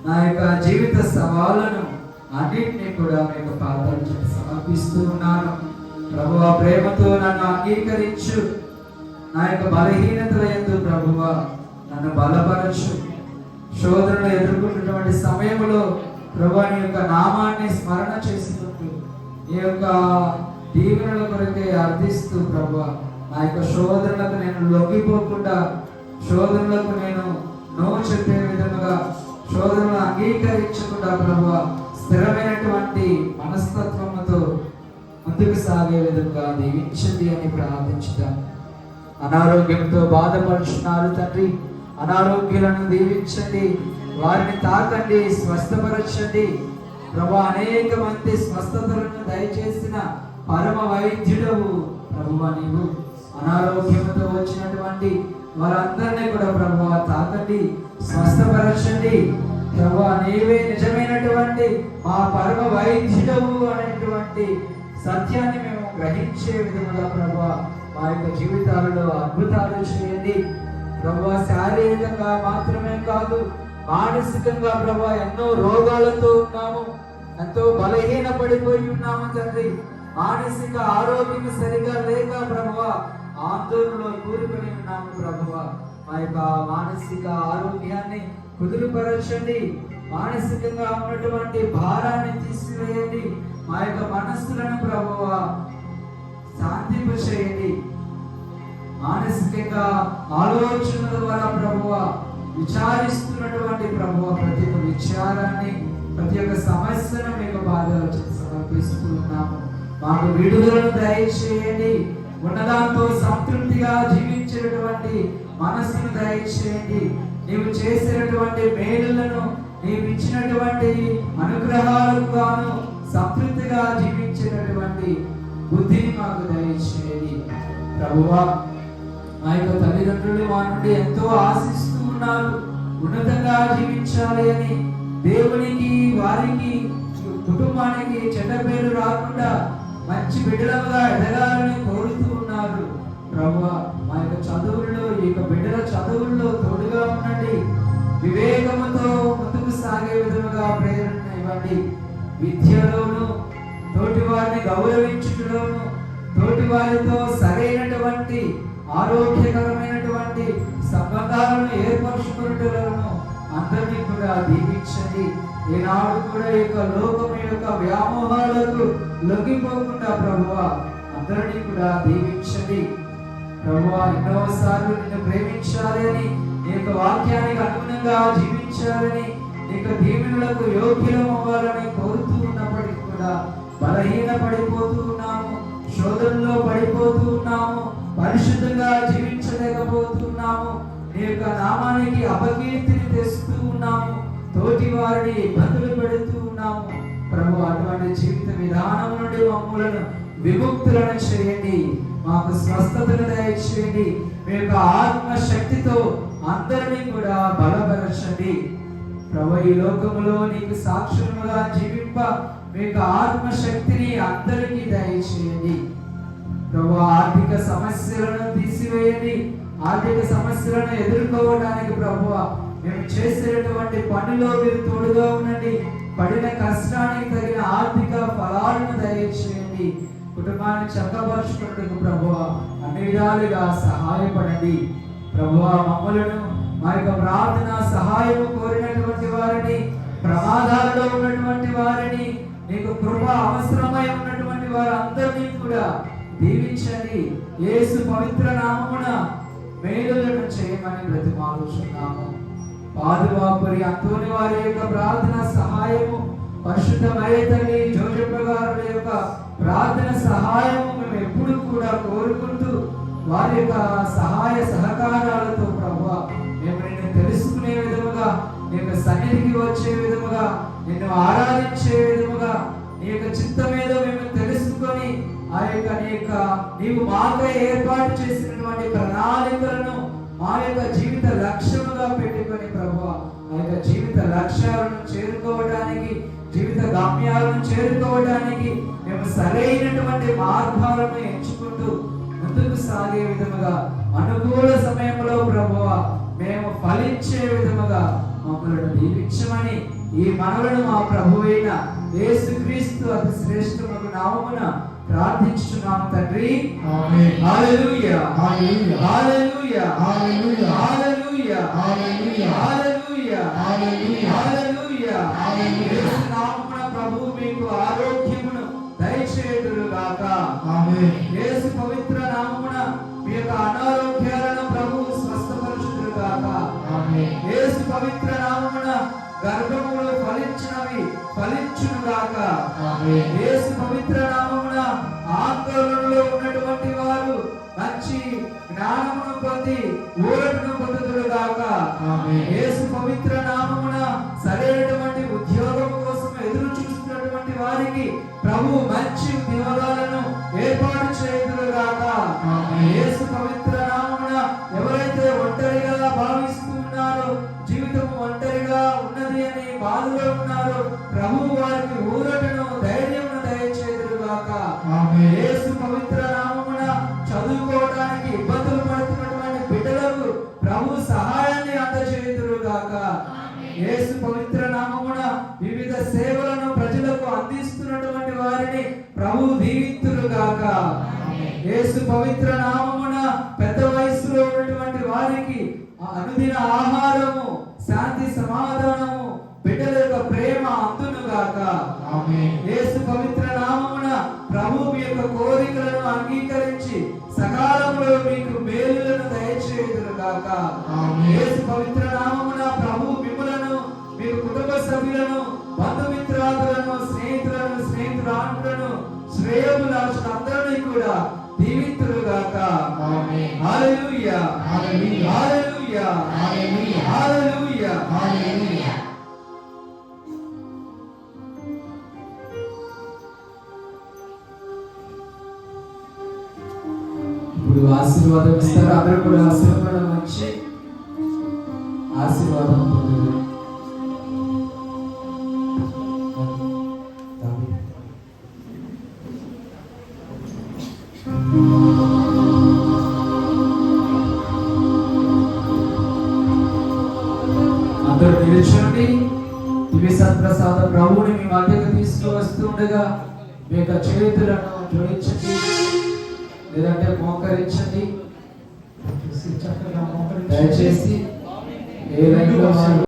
నా యొక్క జీవిత సవాళ్ళను అన్నింటినీ కూడా మీ యొక్క పాదాల చుట్టూ సమర్పిస్తూ ఉన్నాను. ప్రభువా, ప్రేమతో నన్ను అంగీకరించు. నా యొక్క బలహీనతల యందు ప్రభువా నన్ను బలపరచు. శోధనలు ఎదుర్కొంటున్నటువంటి సమయంలో ప్రభువా నీ యొక్క నామాన్ని స్మరణ చేసుకుంటూ ఈ యొక్క దీవెనల కొరకే అర్థిస్తూ ప్రభువా నా యొక్క శోధనలకు నేను లొంగిపోకుండా, శోధనలకు నేను నో చెప్పే విధముగా, శోధనలు అంగీకరించకుండా ప్రభువా స్థిరమైనటువంటి మనస్తత్వముతో ముందుకు సాగే విధంగా దీవించండి అని ప్రార్థించుతాం. అనారోగ్యంతో బాధపడుచున్నారు తండ్రి, అనారోగ్యాలను దీవించండి, వారిని తాకండి, స్వస్థపరచండి ప్రభువా. అనేక మంది స్వస్థతలను దయచేసిన పరమ వైద్యుడవు ప్రభువా. నీవు అనారోగ్యంతో వచ్చినటువంటి వారందరినీ కూడా ప్రభువా తాకండి, స్వస్థపరచండి ప్రభువా. నీవే నిజమైనటువంటి మా పరమ వైద్యుడవు అనేటువంటి సత్యాన్ని మేము గ్రహించే విధముగా ప్రభువా మా యొక్క జీవితాలలో అద్భుతాలు చేయండి ప్రభువా. శారీరకంగా మాత్రమే కాదు, మానసికంగా ప్రభువా ఎన్నో రోగాలతో ఉన్నాము, ఎంతో బలహీన పడిపోయి ఉన్నాము తండ్రి. మానసిక ఆరోగ్యం సరిగా లేక ప్రభువా ఆందోళనలో కూరుకొని ఉన్నాము ప్రభువా. మా యొక్క మానసిక ఆరోగ్యాన్ని కుదురుపరచండి, మానసికంగా ఉన్నటువంటి భారాన్ని తీసివేయండి, మా యొక్క మనస్సులను ప్రభువా శాంతింపచేయండి. మానసికంగా ఆలోచనల ద్వారా ప్రభువా విచారిస్తున్నటువంటి ప్రభువా ప్రతి ఒక్క విచారాన్ని, ప్రతి ఒక్క సమస్యను మీకు బాధలు సమర్పిస్తూ ఉన్నాము. మాకు విడుదలను దయచేయండి, ఉన్నదాంతో సంతృప్తిగా జీవించినటువంటి మనస్సును దయచేయండి. నీవు చేసినటువంటి మేలులను, నీవు ఇచ్చినటువంటి అనుగ్రహాలకు గాను సంతృప్తిగా జీవించినటువంటి బుద్ధిని మాకు దయచేయండి ప్రభువా. మా యొక్క తల్లిదండ్రులు మా నుండి ఎంతో ఆశిస్తూ ఉన్నారు, ఉన్నతంగా జీవించాలి అని. దేవునికి, వారికి, కుటుంబానికి చెడ్డ పేరు రాకుండా మంచి బిడ్డలుగా ఎదగాలని కోరుతూ ఉన్నారు ప్రభువా. మా యొక్క చదువుల్లో, ఈ యొక్క బిడ్డల చదువుల్లో తోడుగా ఉండండి. వివేకముతో ముందుకు సాగే విధముగా ప్రేరణ ఇవ్వండి. విద్యలోను, తోటి వారిని గౌరవించుటలోను, తోటి వారితో సరైనటువంటి ఆరోగ్యకరమైనటువంటి సంబంధాలను ఏర్పరచుకున్నట్లను అందరినీ కూడా దీవించండి. ఈనాడు కూడా ఈ యొక్క లోకం యొక్క వ్యామోహాలకు లొంగిపోకుండా ప్రభువా అందరినీ కూడా దీవించండి ప్రభువా. ఎన్నోసార్లు నిన్ను ప్రేమించాలి అని, నీ యొక్క వాక్యానికి అనుగుణంగా జీవించాలని, నీ యొక్క దీవెనలకు యోగ్యం అవ్వాలని కోరుతూ ఉన్నప్పటికీ కూడా బలహీన పడిపోతూ ఉన్నాము, శోధనలో పడిపోతూ ఉన్నాము, పరిశుద్ధంగా జీవించలేకపోతున్నాము, నీ యొక్క నామానికి అపకీర్తిని తెస్తూ ఉన్నాము, తోటి వారిని ఇబ్బందులు పెడుతూ ఉన్నాము ప్రభు. అటువంటి జీవిత విధానం నుండి మమ్మలను విముక్తులను చేయండి, మాకు స్వస్థతను దయచేయండి. మీ యొక్క ఆత్మశక్తితో అందరినీ కూడా బలపరచండి ప్రభు. ఈ లోకములో నీకు సాక్షులుగా జీవింప మీ యొక్క ఆత్మశక్తిని అందరికీ దయచేయండి ప్రభు. ఆర్థిక సమస్యలను తీసివేయండి, ఆర్థిక సమస్యలను ఎదుర్కోవడానికి ప్రభువా మేము చేసేటువంటి పనిలో మీరు తోడుగా ఉండండి. పడిన కష్టానికి తగిన ఆర్థిక ఫలాలను దయచేయండి. కుటుంబాన్ని చక్కపరుచుకున్నట్టుకు ప్రభువా అన్ని విధాలుగా సహాయపడండి. ప్రభువా మమ్మలను మా యొక్క ప్రార్థన సహాయం కోరినటువంటి వారిని, ప్రమాదాలలో ఉన్నటువంటి వారిని, నీకు కృప అవసరమై ఉన్నటువంటి వారందరినీ కూడా దీవించండి. యేసు పవిత్ర నామమున మేలులను చేయమని బ్రతిమాలుచున్నాము. పాదువాపురి అంతోని వారి యొక్క ప్రార్థన సహాయము, పరిశుద్ధ మరియ తల్లి జోజప్ప గారి యొక్క ప్రార్థన సహాయము మేము ఎప్పుడు కూడా కోరుకుంటూ వారి యొక్క సహాయ సహకారాలతో ప్రభువా మేము నిన్ను తెలుసుకునే విధముగా, నీ యొక్క సన్నిధికి వచ్చే విధముగా, నిన్ను ఆరాధించే విధముగా, నీ యొక్క చిత్తమేదో మేము తెలుసుకొని నీవు మాకై ఏర్పాటు చేసినటువంటి ప్రణాళికలను మా యొక్క జీవిత లక్ష్యముగా పెట్టుకొని ప్రభువా ఆ యొక్క జీవిత లక్ష్యాలను చేరుకోవడానికి, జీవిత గమ్యాలను చేరుకోవడానికి మేము సరైనటువంటి మార్గాలను ఎంచుకుంటూ ముందుకు సాగే విధముగా, అనుకూల సమయంలో ప్రభువా మేము ఫలించే విధముగా మమ్మల్ని దీవించమని ఈ మనవులను మా ప్రభువైన యేసుక్రీస్తు అతి శ్రేష్టమైన నామమున ప్రార్థించుచున్నాము తండ్రి. ఆమేన్. హల్లెలూయా హల్లెలూయా హల్లెలూయా హల్లెలూయా హల్లెలూయా హల్లెలూయా హల్లెలూయా హల్లెలూయా హల్లెలూయా హల్లెలూయా. యేసు నామమున ప్రభువు మీకు ఆరోగ్యమును దయచేయుదురుగాక. ఆమేన్. యేసు పవిత్ర నామమున మీ యొక్క అనారోగ్యాలను ప్రభువు స్వస్థపరచుదురుగాక. ఆమేన్. యేసు పవిత్ర నామమున గర్భములో ఫలించినవి ఫలించునుగాక. ఆమేన్. యేసు పవిత్ర నామమున ఆందోళనలో ఉన్నటువంటి వారు మంచి జ్ఞానమును పొంది ఊరటను పొందుదురుగాక. ఆమేన్. యేసు పవిత్ర నామమున సరైనటువంటి ఉద్యోగం కోసం ఎదురు చూస్తున్నటువంటి వారికి ప్రభు మంచి ఉద్యోగాలను ఏర్పాటు చేయుదురుగాక. ఆమేన్. యేసు పవిత్ర నామమున ఎవరైతే ఒంటరిగా భావిస్తూ ఉన్నారో, జీవితం ఒంటరిగా ఉన్నది అని బాధలో ఉన్నారో, ప్రభు వారికి ఊరటను ధైర్యమును దయచేయుదురుగాక. ఆమేన్. యేసు పవిత్ర నామమున చదువుకోవడానికి ఇబ్బందులు పడుతున్నటువంటి బిడ్డలకు ప్రభు సహాయాన్ని అందజేయుదురుగాక. యేసు పవిత్ర నామమున వివిధ సేవలను ప్రజలకు అందిస్తున్నటువంటి వారిని ప్రభు దీవింతురుగాక. యేసు పవిత్ర నామమున పెద్ద వయసులో ఉన్నటువంటి వారికి అనుదిన ఆహారము, శాంతి సమాధానము, బిడ్డల యొక్క ప్రేమ అందునుగాక. ఆమేన్. యేసు పవిత్ర నామమున ప్రభు మీ యొక్క కోరికలను అంగీకరించి సకాలంలో మీకు మేలులను దయచేయుదురుగాక. ఆమేన్. యేసు పవిత్ర నామమున ప్రభు మిమ్ములను, మీ కుటుంబ సభ్యులను, బంధుమిత్రాదులను, స్నేహితురాండ్రులను, శ్రేయోభిలాషులందరినీ కూడా దీవింతురుగాక. ఆమేన్. హల్లెలూయా హల్లెలూయా హల్లెలూయా హల్లెలూయా హల్లెలూయా. హల్లెలూయా. ఇప్పుడు ఆశీర్వాదం ఇస్తారు. అందరూ కూడా ఆశీర్వాదం వచ్చి ఆశీర్వాదం పొందుతారు. అందరూ నిల్చోండి. దివ్య సత్ప్రసాద ప్రభువుని మీ మధ్యకు తీసుకువస్తుండగా మీ యొక్క చేతులను జోడించండి, లేదంటే మోకరించండి. చక్కగా మోకరించి దయచేసి ఏ లైన్లో వారు